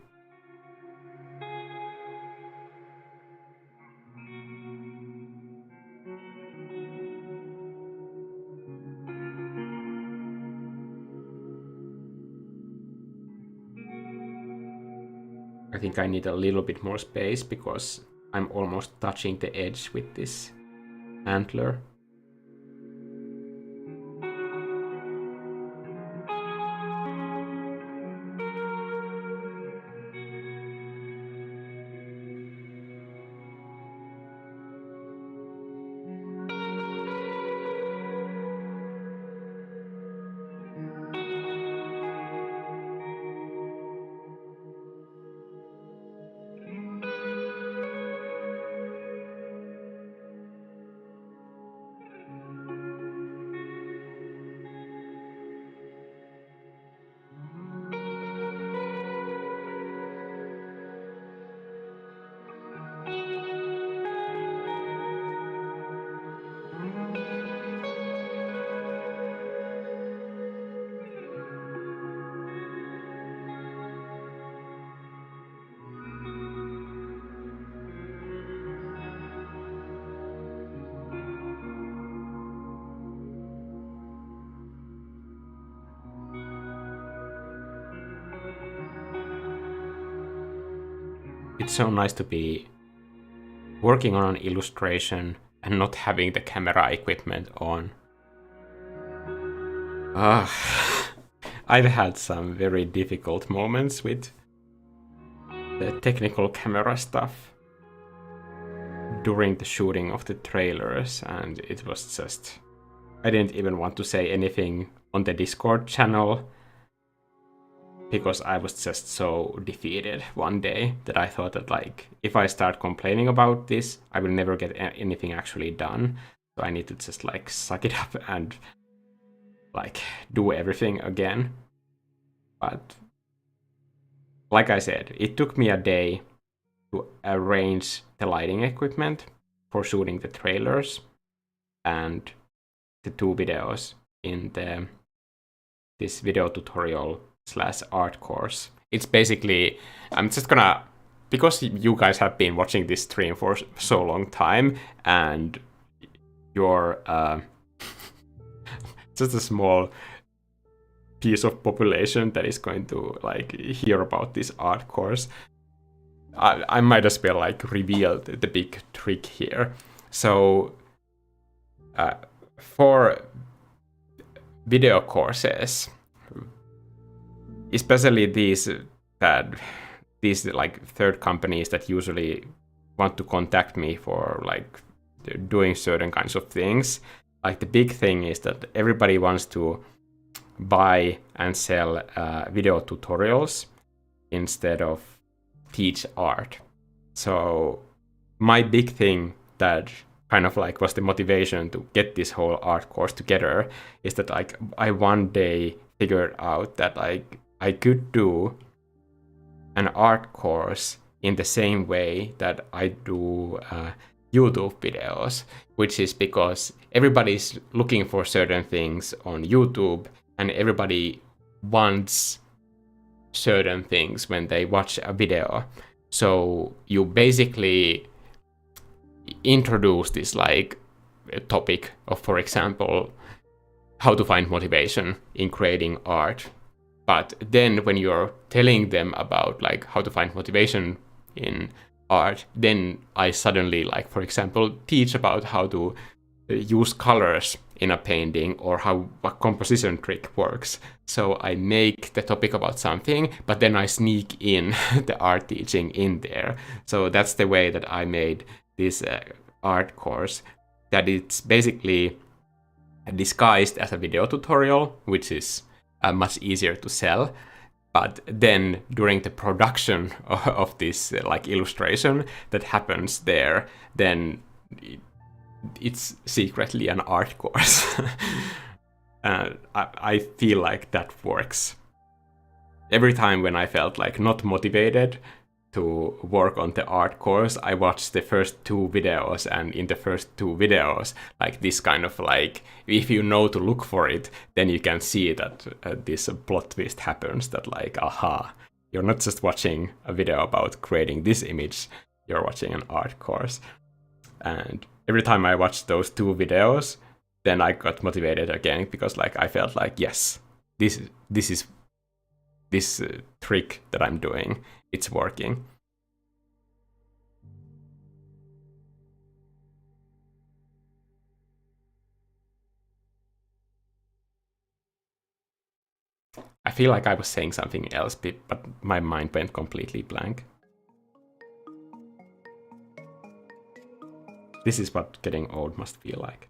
I think I need a little bit more space because I'm almost touching the edge with this antler. It's so nice to be working on an illustration and not having the camera equipment on. I've had some very difficult moments with the technical camera stuff during the shooting of the trailers, and it was just... I didn't even want to say anything on the Discord channel because I was just so defeated one day that I thought that like if I start complaining about this, I will never get anything actually done. So I need to just like suck it up and like do everything again. But like I said, it took me a day to arrange the lighting equipment for shooting the trailers and the 2 videos in this video tutorial / art course. It's basically, I'm just gonna, because you guys have been watching this stream for so long time and you're just a small piece of population that is going to like hear about this art course, I might as well like reveal the big trick here. So for video courses, especially these like third companies that usually want to contact me for like doing certain kinds of things, like the big thing is that everybody wants to buy and sell video tutorials instead of teach art. So my big thing that kind of like was the motivation to get this whole art course together is that like I one day figured out that like I could do an art course in the same way that I do YouTube videos, which is because everybody's looking for certain things on YouTube and everybody wants certain things when they watch a video. So you basically introduce this like topic of, for example, how to find motivation in creating art. But then when you're telling them about like how to find motivation in art, then I suddenly, like, for example, teach about how to use colors in a painting or how a composition trick works. So I make the topic about something, but then I sneak in the art teaching in there. So that's the way that I made this art course, that it's basically disguised as a video tutorial, which is much easier to sell. But then during the production of this like illustration that happens there, then it's secretly an art course. I feel like that works. Every time when I felt like not motivated to work on the art course, I watched the first 2 videos, and in the first 2 videos, like this kind of like, if you know to look for it, then you can see that this plot twist happens, that like, aha, you're not just watching a video about creating this image, you're watching an art course. And every time I watched those 2 videos, then I got motivated again, because like I felt like, yes, this trick that I'm doing, it's working. I feel like I was saying something else, but my mind went completely blank. This is what getting old must feel like.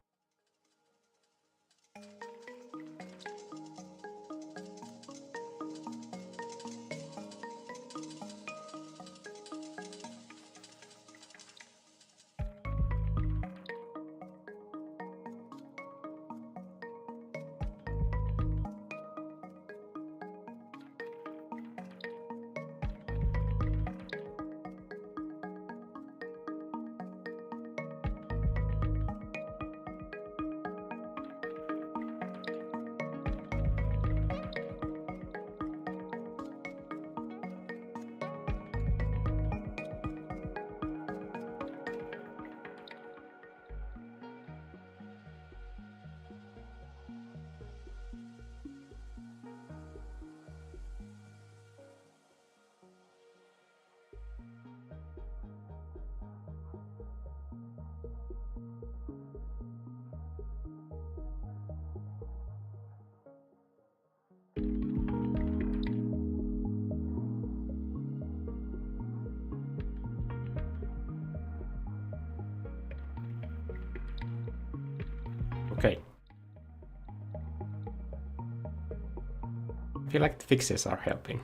Okay. I feel like the fixes are helping.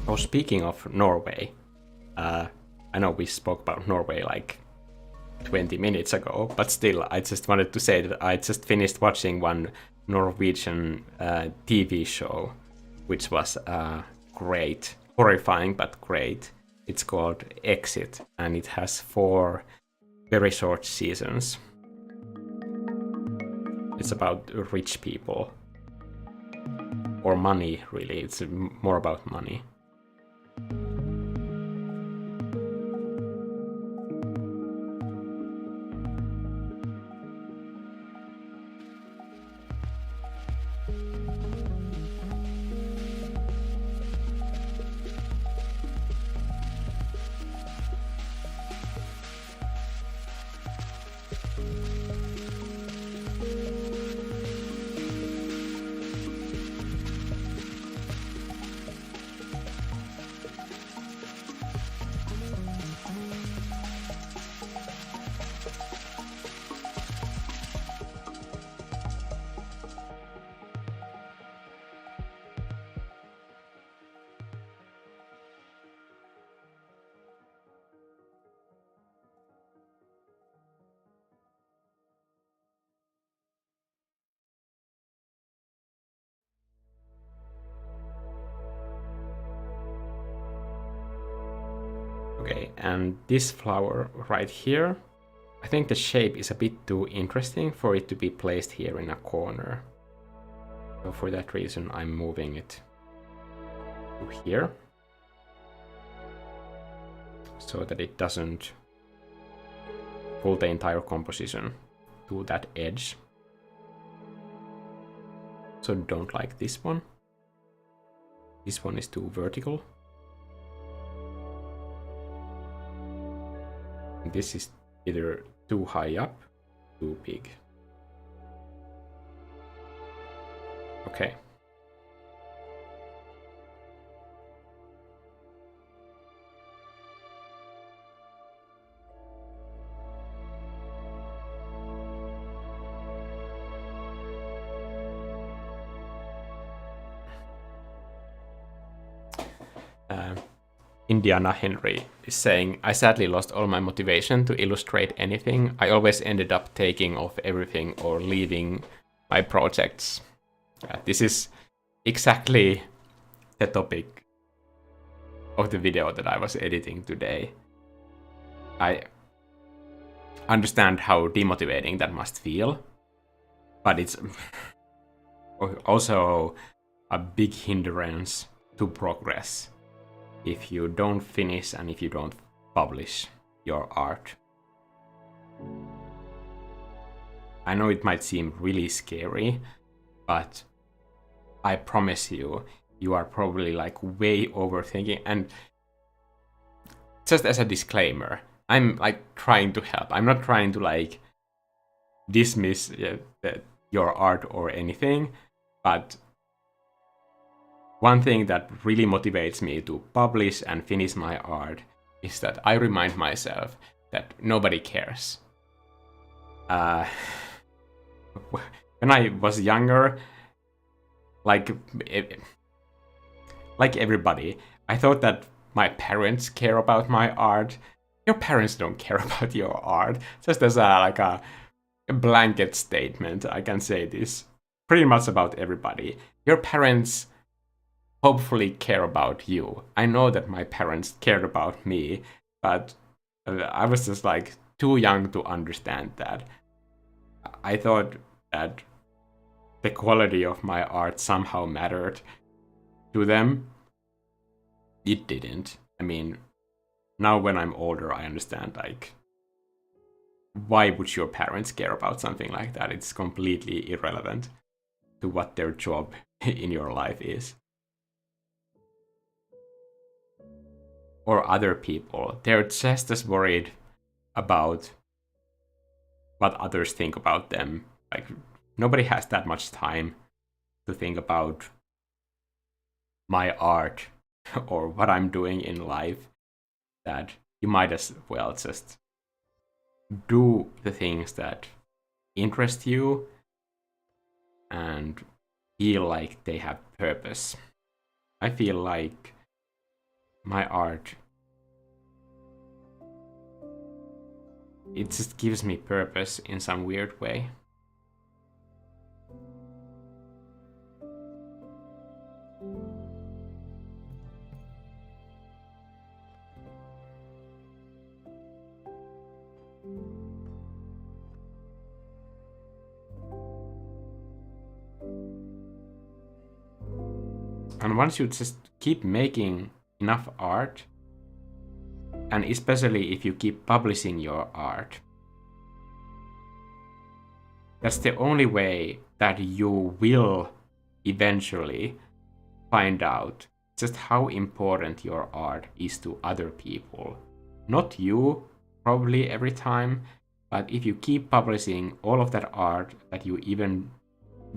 Oh, speaking of Norway, I know we spoke about Norway like 20 minutes ago, but still, I just wanted to say that I just finished watching one Norwegian TV show, which was great, horrifying but great. It's called Exit, and it has 4 very short seasons. It's about rich people. Or money, really. It's more about money. Okay, and this flower right here, I think the shape is a bit too interesting for it to be placed here in a corner. So for that reason, I'm moving it to here, so that it doesn't pull the entire composition to that edge. So don't like this one. This one is too vertical. This is either too high up, too big. Okay. Indiana Henry is saying, I sadly lost all my motivation to illustrate anything. I always ended up taking off everything or leaving my projects. This is exactly the topic of the video that I was editing today. I understand how demotivating that must feel, but it's also a big hindrance to progress if you don't finish and if you don't publish your art. I know it might seem really scary, but I promise you, you are probably like way overthinking. And just as a disclaimer, I'm like trying to help. I'm not trying to like dismiss your art or anything, but one thing that really motivates me to publish and finish my art is that I remind myself that nobody cares. When I was younger, like everybody, I thought that my parents care about my art. Your parents don't care about your art. Just as a blanket statement, I can say this pretty much about everybody. Your parents hopefully care about you. I know that my parents cared about me, but I was just like too young to understand that. I thought that the quality of my art somehow mattered to them. It didn't. I mean, now when I'm older, I understand, like, why would your parents care about something like that? It's completely irrelevant to what their job in your life is. Or other people. They're just as worried about what others think about them. Like, nobody has that much time to think about my art or what I'm doing in life, that you might as well just do the things that interest you and feel like they have purpose. I feel like my art, it just gives me purpose in some weird way. And once you just keep making enough art, and especially if you keep publishing your art, that's the only way that you will eventually find out just how important your art is to other people. Not you, probably every time, but if you keep publishing all of that art that you even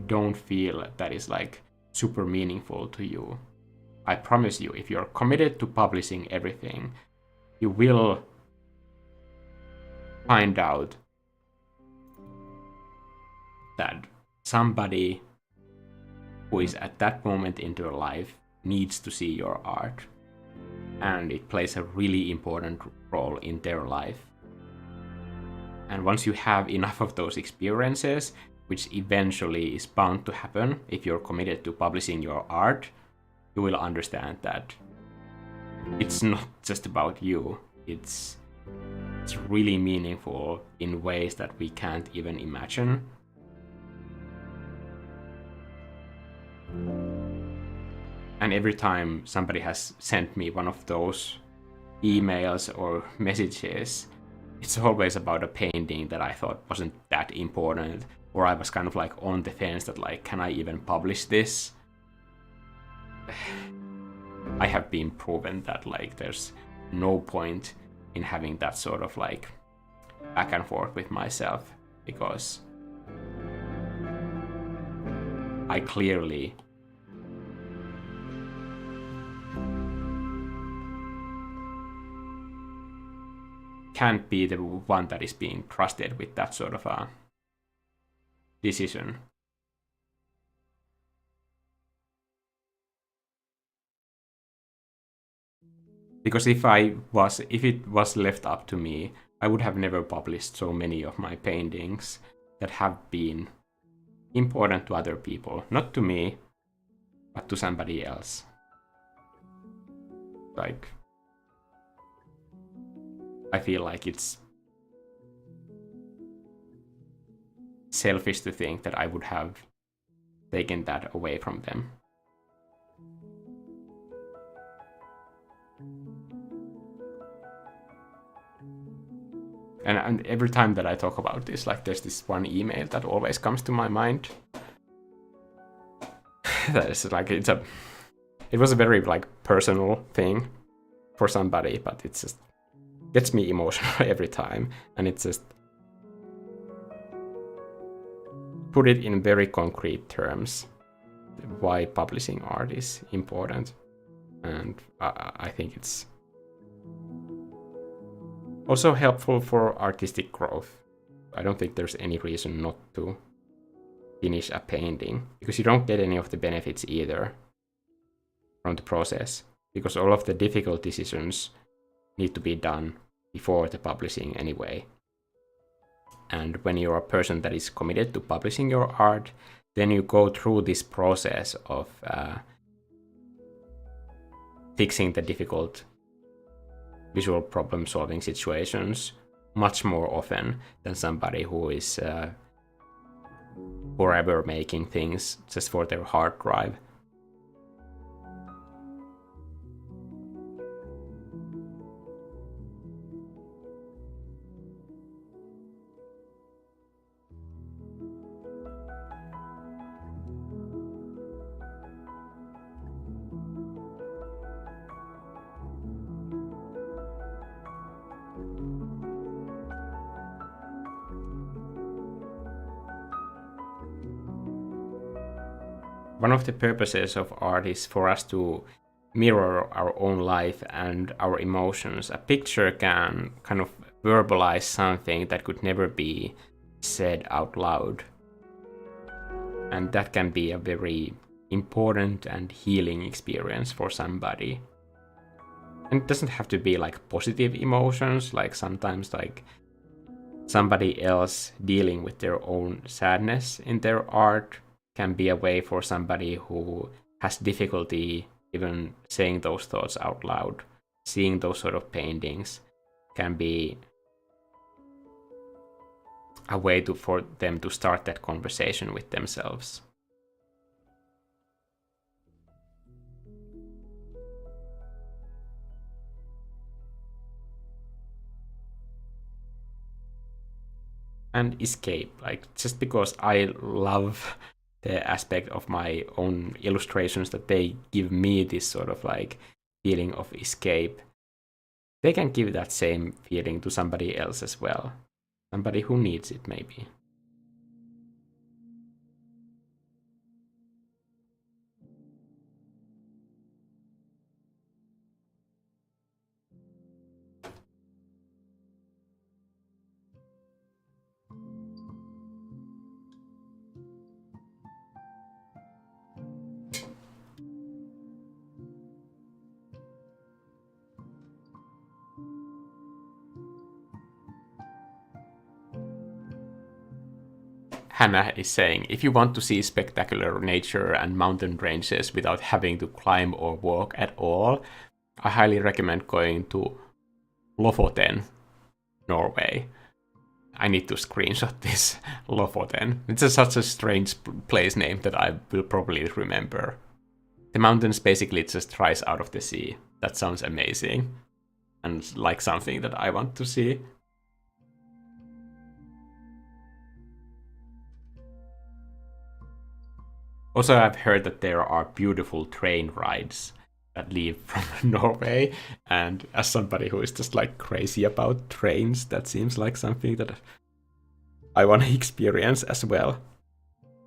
don't feel that is like super meaningful to you, I promise you, if you're committed to publishing everything, you will find out that somebody who is at that moment in their life needs to see your art, and it plays a really important role in their life. And once you have enough of those experiences, which eventually is bound to happen if you're committed to publishing your art, you will understand that it's not just about you. it's really meaningful in ways that we can't even imagine. And every time somebody has sent me one of those emails or messages, it's always about a painting that I thought wasn't that important, or I was kind of like on the fence that like, can I even publish this? I have been proven that like there's no point in having that sort of like back and forth with myself, because I clearly can't be the one that is being trusted with that sort of a decision. Because if it was left up to me, I would have never published so many of my paintings that have been important to other people. Not to me, but to somebody else. Like, I feel like it's selfish to think that I would have taken that away from them. And every time that I talk about this, like there's this one email that always comes to my mind. That is like it was a very like personal thing for somebody, but it just gets me emotional every time, and it's just put it in very concrete terms why publishing art is important, and I think it's also helpful for artistic growth. I don't think there's any reason not to finish a painting, because you don't get any of the benefits either from the process, because all of the difficult decisions need to be done before the publishing anyway. And when you're a person that is committed to publishing your art, then you go through this process of fixing the difficult visual problem solving situations much more often than somebody who is forever making things just for their hard drive. One of the purposes of art is for us to mirror our own life and our emotions. A picture can kind of verbalize something that could never be said out loud. And that can be a very important and healing experience for somebody. And it doesn't have to be like positive emotions, like sometimes like somebody else dealing with their own sadness in their art can be a way for somebody who has difficulty even saying those thoughts out loud. Seeing those sort of paintings can be a way for them to start that conversation with themselves. And escape, like just because I love the aspect of my own illustrations that they give me this sort of like feeling of escape, they can give that same feeling to somebody else as well. Somebody who needs it, maybe. Hannah is saying, if you want to see spectacular nature and mountain ranges without having to climb or walk at all, I highly recommend going to Lofoten, Norway. I need to screenshot this. Lofoten. It's such a strange place name that I will probably remember. The mountains basically just rise out of the sea. That sounds amazing. And like something that I want to see. Also, I've heard that there are beautiful train rides that leave from Norway. And as somebody who is just like crazy about trains, that seems like something that I want to experience as well.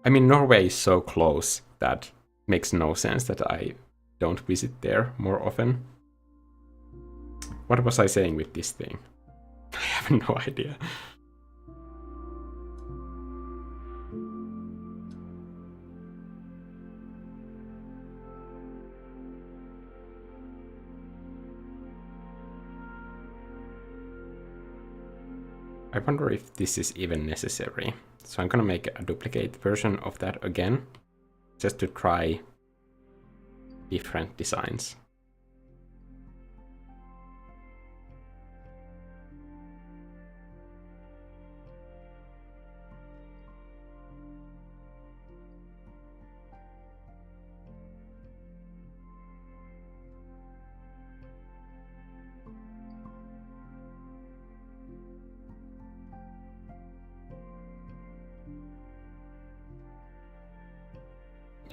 I mean, Norway is so close that makes no sense that I don't visit there more often. What was I saying with this thing? I have no idea. I wonder if this is even necessary. So I'm gonna make a duplicate version of that again, just to try different designs.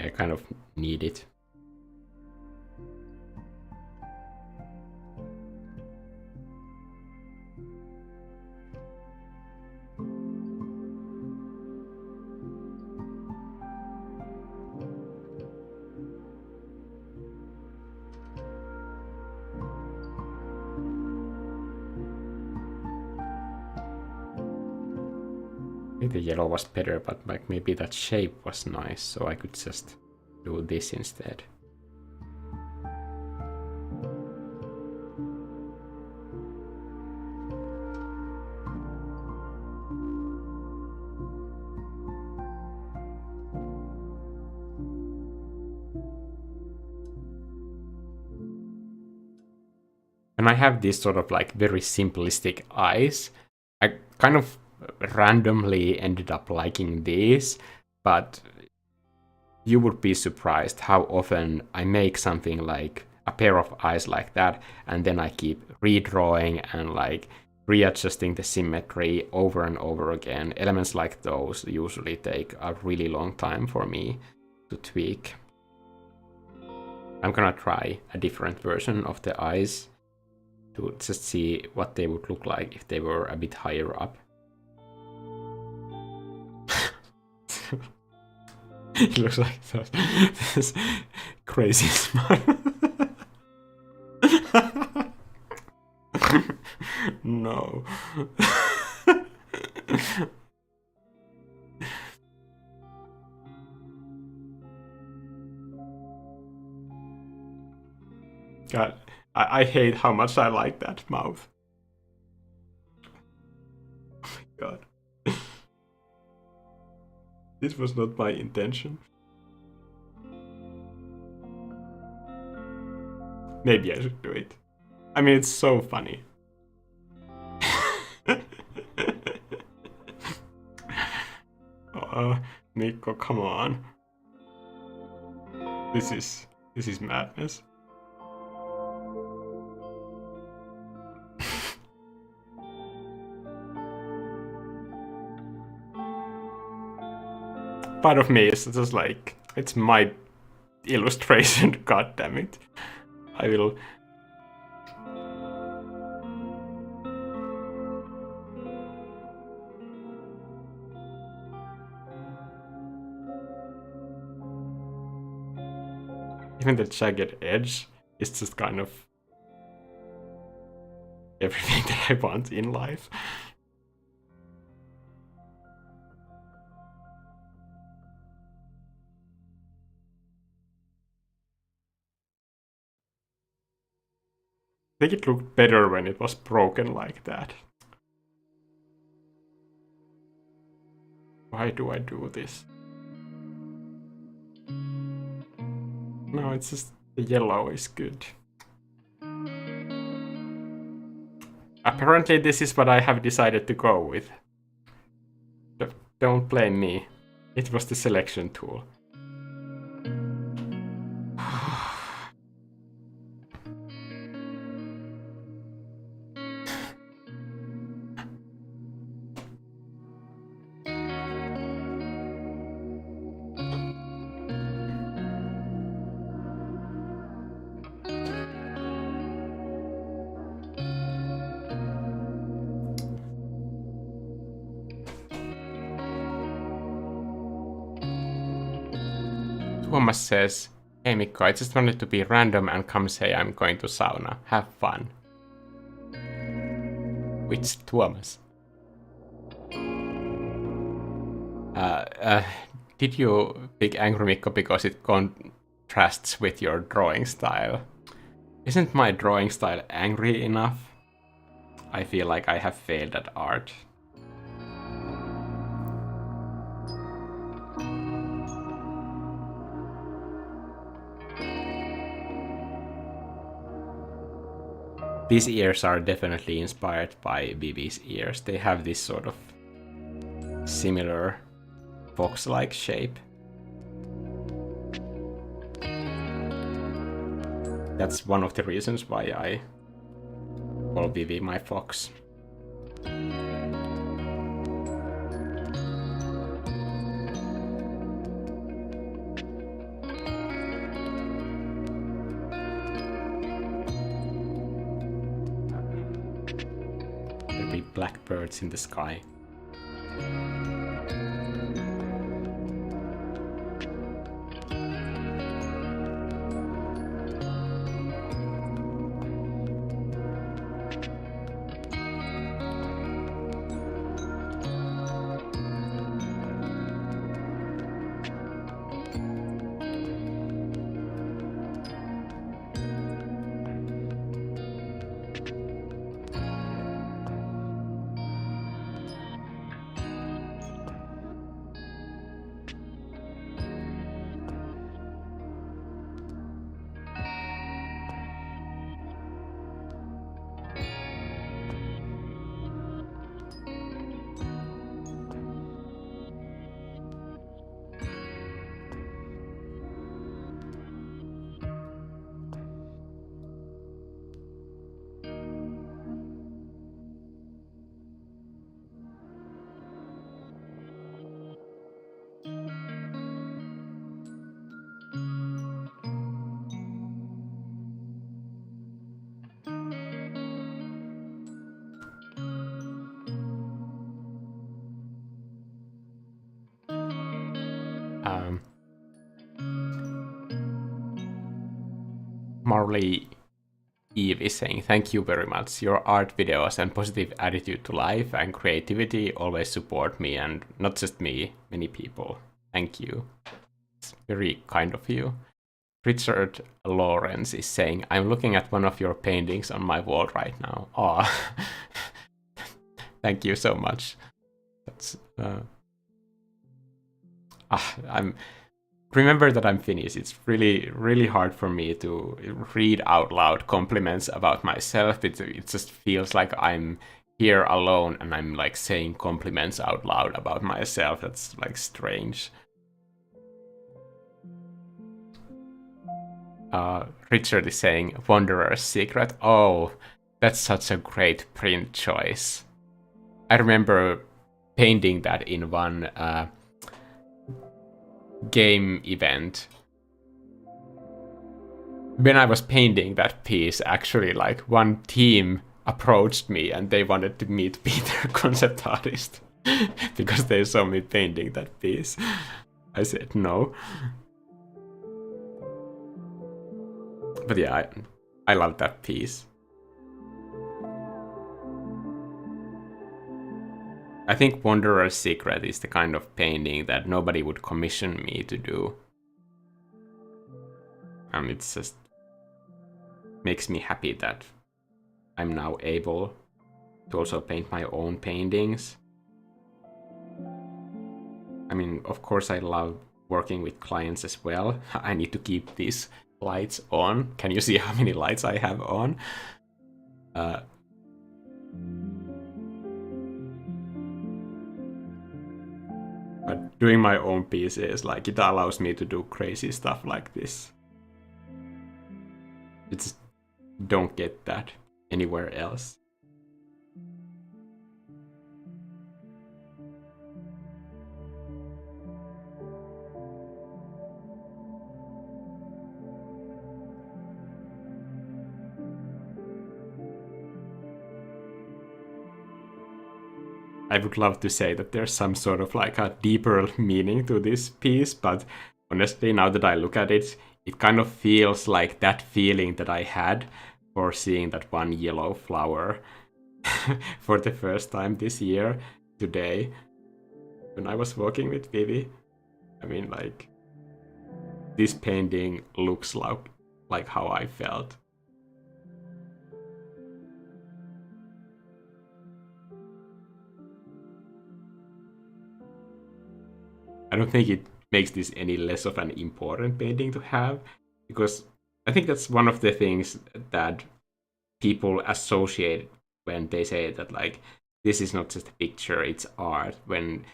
I kind of need it. The yellow was better, but like maybe that shape was nice, so I could just do this instead. When I have these sort of like very simplistic eyes, I kind of randomly ended up liking these, but you would be surprised how often I make something like a pair of eyes like that, and then I keep redrawing and like readjusting the symmetry over and over again. Elements like those usually take a really long time for me to tweak. I'm gonna try a different version of the eyes to just see what they would look like if they were a bit higher up. It looks like this crazy smile. No. God, I hate how much I like that mouth. Oh my god. This was not my intention. Maybe I should do it. I mean, it's so funny. Nico, come on. This is madness. Part of me is just like, it's my illustration, god damn it. I will... Even the jagged edge is just kind of everything that I want in life. I think it looked better when it was broken like that. Why do I do this? No, it's just the yellow is good. Apparently this is what I have decided to go with. Don't blame me. It was the selection tool. Thomas says, "Hey Mikko, I just wanted to be random and come say I'm going to sauna. Have fun." Which Thomas? Did you pick Angry Mikko because it contrasts with your drawing style? Isn't my drawing style angry enough? I feel like I have failed at art. These ears are definitely inspired by Vivi's ears. They have this sort of similar fox-like shape. That's one of the reasons why I call Vivi my fox. There'll be blackbirds in the sky. Marley Eve is saying, "Thank you very much. Your art videos and positive attitude to life and creativity always support me, and not just me, many people. Thank you. It's very kind of you." Richard Lawrence is saying, "I'm looking at one of your paintings on my wall right now." Aw. Thank you so much. That's remember that I'm Finnish. It's really hard for me to read out loud compliments about myself. It just feels like I'm here alone and I'm like saying compliments out loud about myself. That's like strange. Richard is saying, "Wanderer's Secret." Oh, that's such a great print choice. I remember painting that in one game event. When I was painting that piece, actually, like one team approached me and they wanted me to be their concept artist because they saw me painting that piece. I said no. But yeah, I love that piece. I think Wanderer's Secret is the kind of painting that nobody would commission me to do. It's just makes me happy that I'm now able to also paint my own paintings. I mean, of course I love working with clients as well. I need to keep these lights on. Can you see how many lights I have on? doing my own pieces, like it allows me to do crazy stuff like this. You just don't get that anywhere else. I would love to say that there's some sort of like a deeper meaning to this piece, but honestly, now that I look at it, it kind of feels like that feeling that I had for seeing that one yellow flower for the first time this year, today, when I was walking with Vivi. I mean, like, this painting looks like how I felt. I don't think it makes this any less of an important painting to have, because I think that's one of the things that people associate when they say that, like, this is not just a picture, it's art. When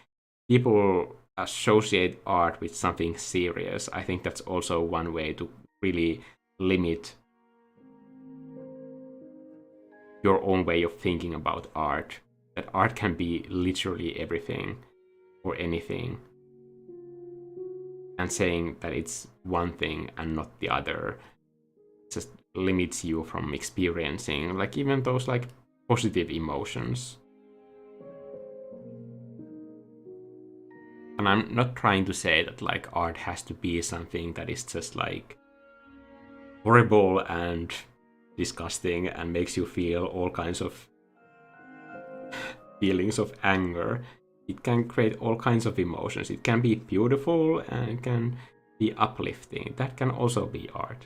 people associate art with something serious, I think that's also one way to really limit your own way of thinking about art. That art can be literally everything or anything. And saying that it's one thing and not the other just limits you from experiencing like even those like positive emotions. And I'm not trying to say that like art has to be something that is just like horrible and disgusting and makes you feel all kinds of feelings of anger. It can create all kinds of emotions. It can be beautiful and it can be uplifting. That can also be art.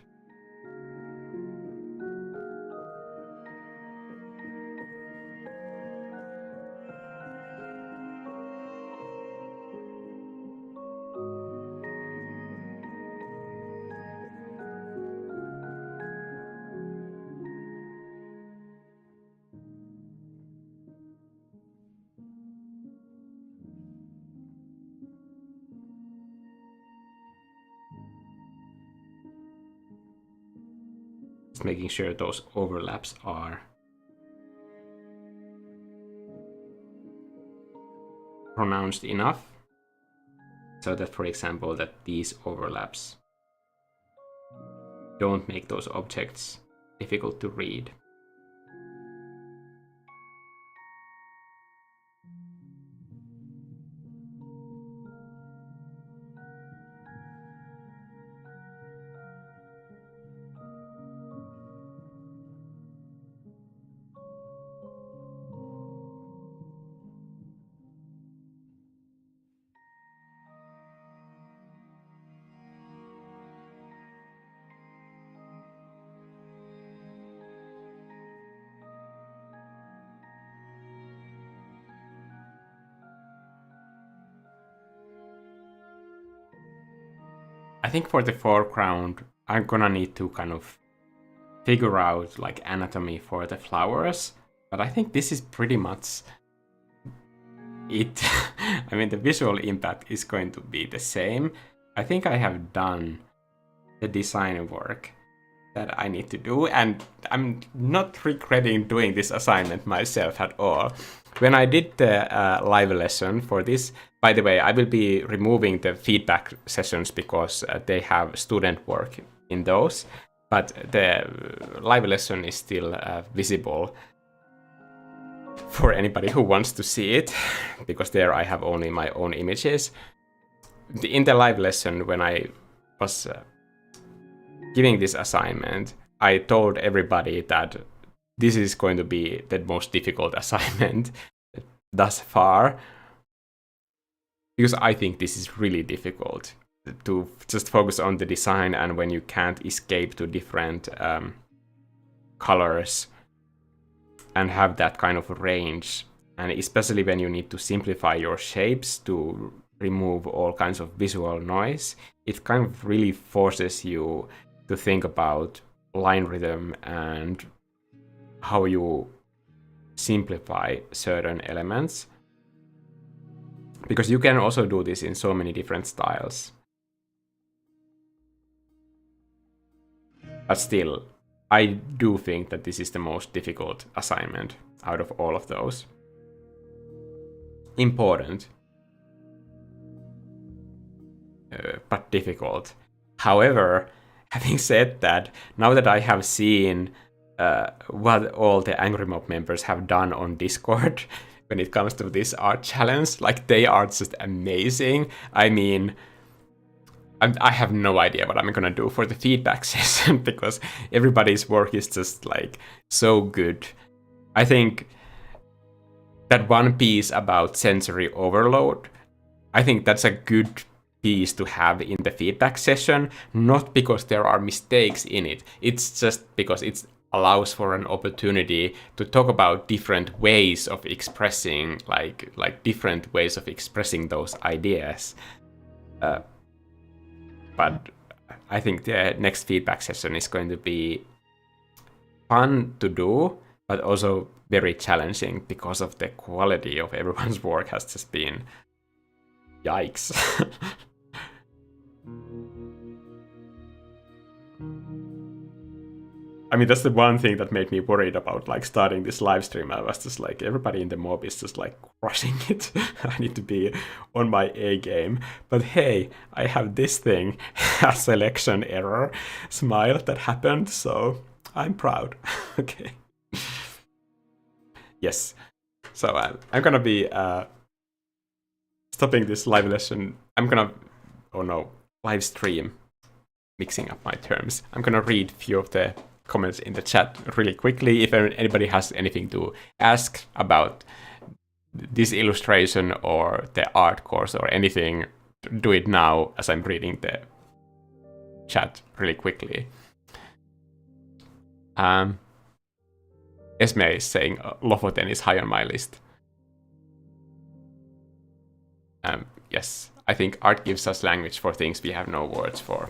Just making sure those overlaps are pronounced enough so that, for example, that these overlaps don't make those objects difficult to read. I think for the foreground, I'm gonna need to kind of figure out like anatomy for the flowers, but I think this is pretty much it. I mean, the visual impact is going to be the same. I think I have done the design work that I need to do, and I'm not regretting doing this assignment myself at all. When I did the live lesson for this, by the way, I will be removing the feedback sessions because they have student work in those, but the live lesson is still visible for anybody who wants to see it, because there I have only my own images. In the live lesson, when I was giving this assignment, I told everybody that this is going to be the most difficult assignment thus far, because I think this is really difficult to just focus on the design, and when you can't escape to different colors and have that kind of range, and especially when you need to simplify your shapes to remove all kinds of visual noise, it kind of really forces you to think about line rhythm and how you simplify certain elements. because you can also do this in so many different styles. But still, I do think that this is the most difficult assignment out of all of those. Important, but difficult. However, having said that, now that I have seen what all the Angry Mob members have done on Discord when it comes to this art challenge, like, they are just amazing. I mean, I have no idea what I'm gonna do for the feedback session because everybody's work is just like so good. I think that one piece about sensory overload, I think that's a good piece to have in the feedback session, not because there are mistakes in it. It's just because it allows for an opportunity to talk about different ways of expressing, like different ways of expressing those ideas. But I think the next feedback session is going to be fun to do, but also very challenging because of the quality of everyone's work has just been yikes. I mean, that's the one thing that made me worried about like starting this live stream. I was just like, everybody in the mob is just like crushing it. I need to be on my A game. But hey, I have this thing, a selection error smile that happened, so I'm proud. Okay. Yes. So I'm gonna be stopping this live lesson. I'm gonna, oh no, live stream. Mixing up my terms. I'm gonna read a few of the comments in the chat really quickly. If anybody has anything to ask about this illustration or the art course or anything, do it now as I'm reading the chat really quickly. Esme is saying Lofoten is high on my list. Yes, I think art gives us language for things we have no words for.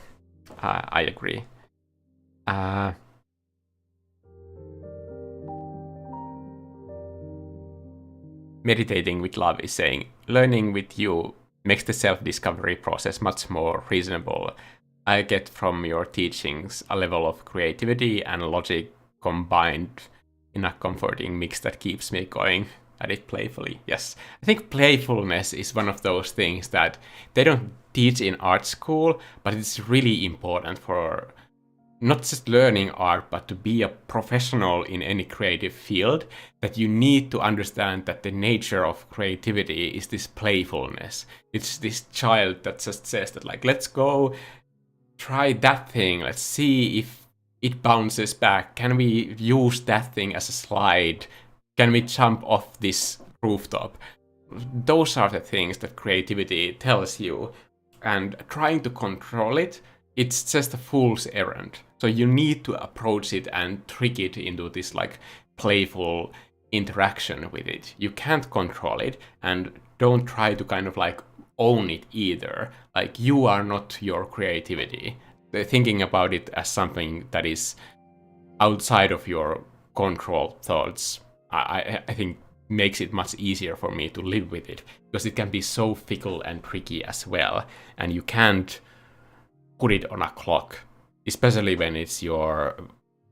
I agree. Meditating with Love is saying, learning with you makes the self-discovery process much more reasonable. I get from your teachings a level of creativity and logic combined in a comforting mix that keeps me going at it playfully. Yes, I think playfulness is one of those things that they don't teach in art school, but it's really important for not just learning art, but to be a professional in any creative field, that you need to understand that the nature of creativity is this playfulness. It's this child that just says that, like, let's go try that thing, let's see if it bounces back. Can we use that thing as a slide? Can we jump off this rooftop? Those are the things that creativity tells you, and trying to control it, it's just a fool's errand. So you need to approach it and trick it into this like playful interaction with it. You can't control it, and don't try to kind of like own it either. Like, you are not your creativity. They're thinking about it as something that is outside of your control thoughts, I think makes it much easier for me to live with it, because it can be so fickle and tricky as well, and you can't put it on a clock, especially when it's your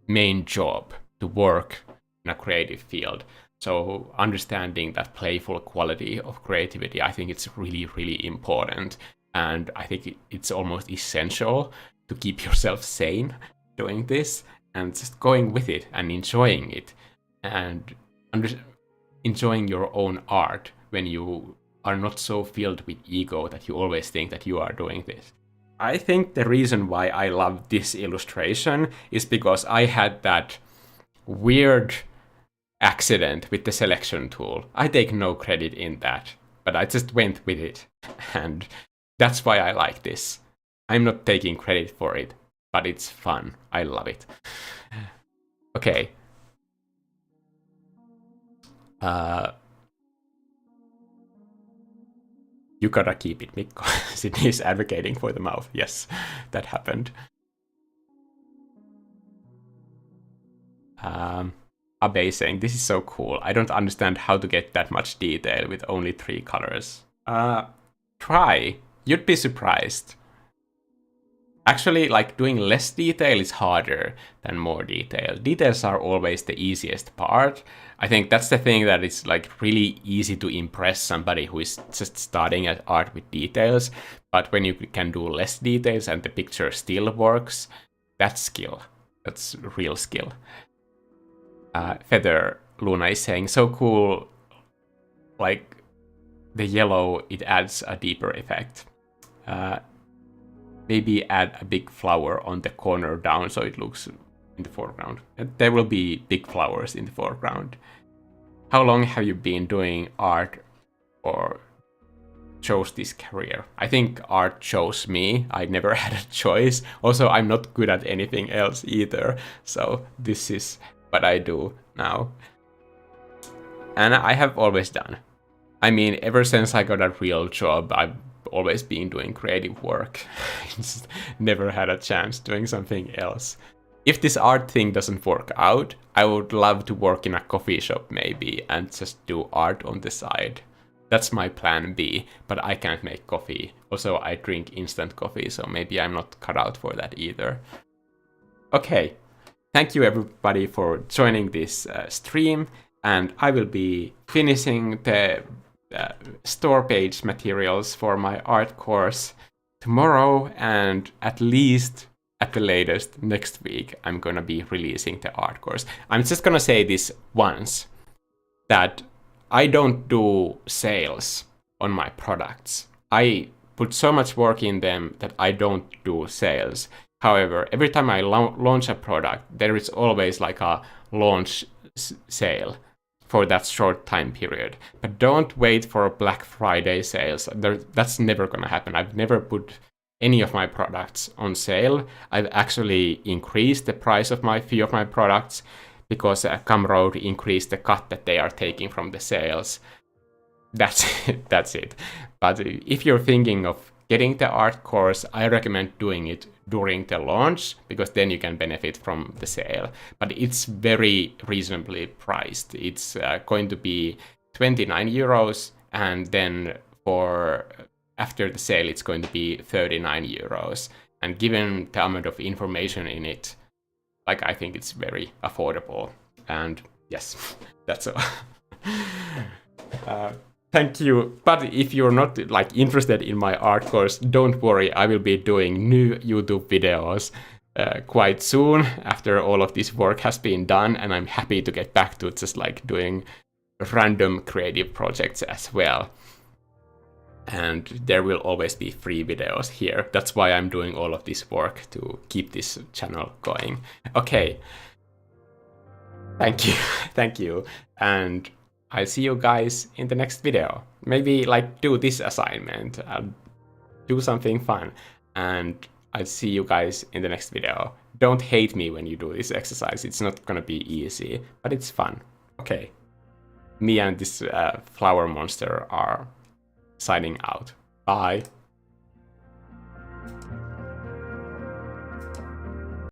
main job to work in a creative field. So understanding that playful quality of creativity, I think it's really, really important. And I think it's almost essential to keep yourself sane doing this and just going with it and enjoying it and enjoying your own art when you are not so filled with ego that you always think that you are doing this. I think the reason why I love this illustration is because I had that weird accident with the selection tool. I take no credit in that, but I just went with it, and that's why I like this. I'm not taking credit for it, but it's fun. I love it. Okay. You gotta keep it, Mikko. Sydney is advocating for the mouth. Yes, that happened. Abe saying, this is so cool. I don't understand how to get that much detail with only 3 colors. Try. You'd be surprised. Actually, like doing less detail is harder than more detail. Details are always the easiest part. I think that's the thing that is like really easy to impress somebody who is just starting at art with details. But when you can do less details and the picture still works, that's skill. That's real skill. Feather Luna is saying, so cool, like the yellow, it adds a deeper effect. Maybe add a big flower on the corner down so it looks in the foreground. There will be big flowers in the foreground. How long have you been doing art or chose this career? I think art chose me. I never had a choice. Also, I'm not good at anything else either. So this is what I do now. And I have always done. I mean, ever since I got a real job, I've always been doing creative work. Just never had a chance doing something else. If this art thing doesn't work out, I would love to work in a coffee shop maybe and just do art on the side. That's my plan B, but I can't make coffee. Also, I drink instant coffee, so maybe I'm not cut out for that either. Okay, thank you everybody for joining this stream, and I will be finishing the store page materials for my art course tomorrow, and at least at the latest next week I'm gonna be releasing the art course. I'm just gonna say this once, that I don't do sales on my products. I put so much work in them that I don't do sales. However, every time I launch a product, there is always like a launch sale for that short time period. But don't wait for Black Friday sales. That's never gonna happen. I've never put any of my products on sale. I've actually increased the price of my few of my products because Gumroad increased the cut that they are taking from the sales. That's it. That's it. But if you're thinking of getting the art course, I recommend doing it during the launch, because then you can benefit from the sale. But it's very reasonably priced. It's going to be 29 euros, and then for after the sale, it's going to be 39 euros. And given the amount of information in it, like, I think it's very affordable. And yes, that's all. Thank you. But if you're not like interested in my art course, don't worry. I will be doing new YouTube videos quite soon after all of this work has been done, and I'm happy to get back to just like doing random creative projects as well. And there will always be free videos here. That's why I'm doing all of this work, to keep this channel going. Okay. Thank you. Thank you. And I'll see you guys in the next video. Maybe like do this assignment, do something fun, and I'll see you guys in the next video. Don't hate me when you do this exercise. It's not gonna be easy, but it's fun. Okay. Me and this flower monster are signing out. Bye.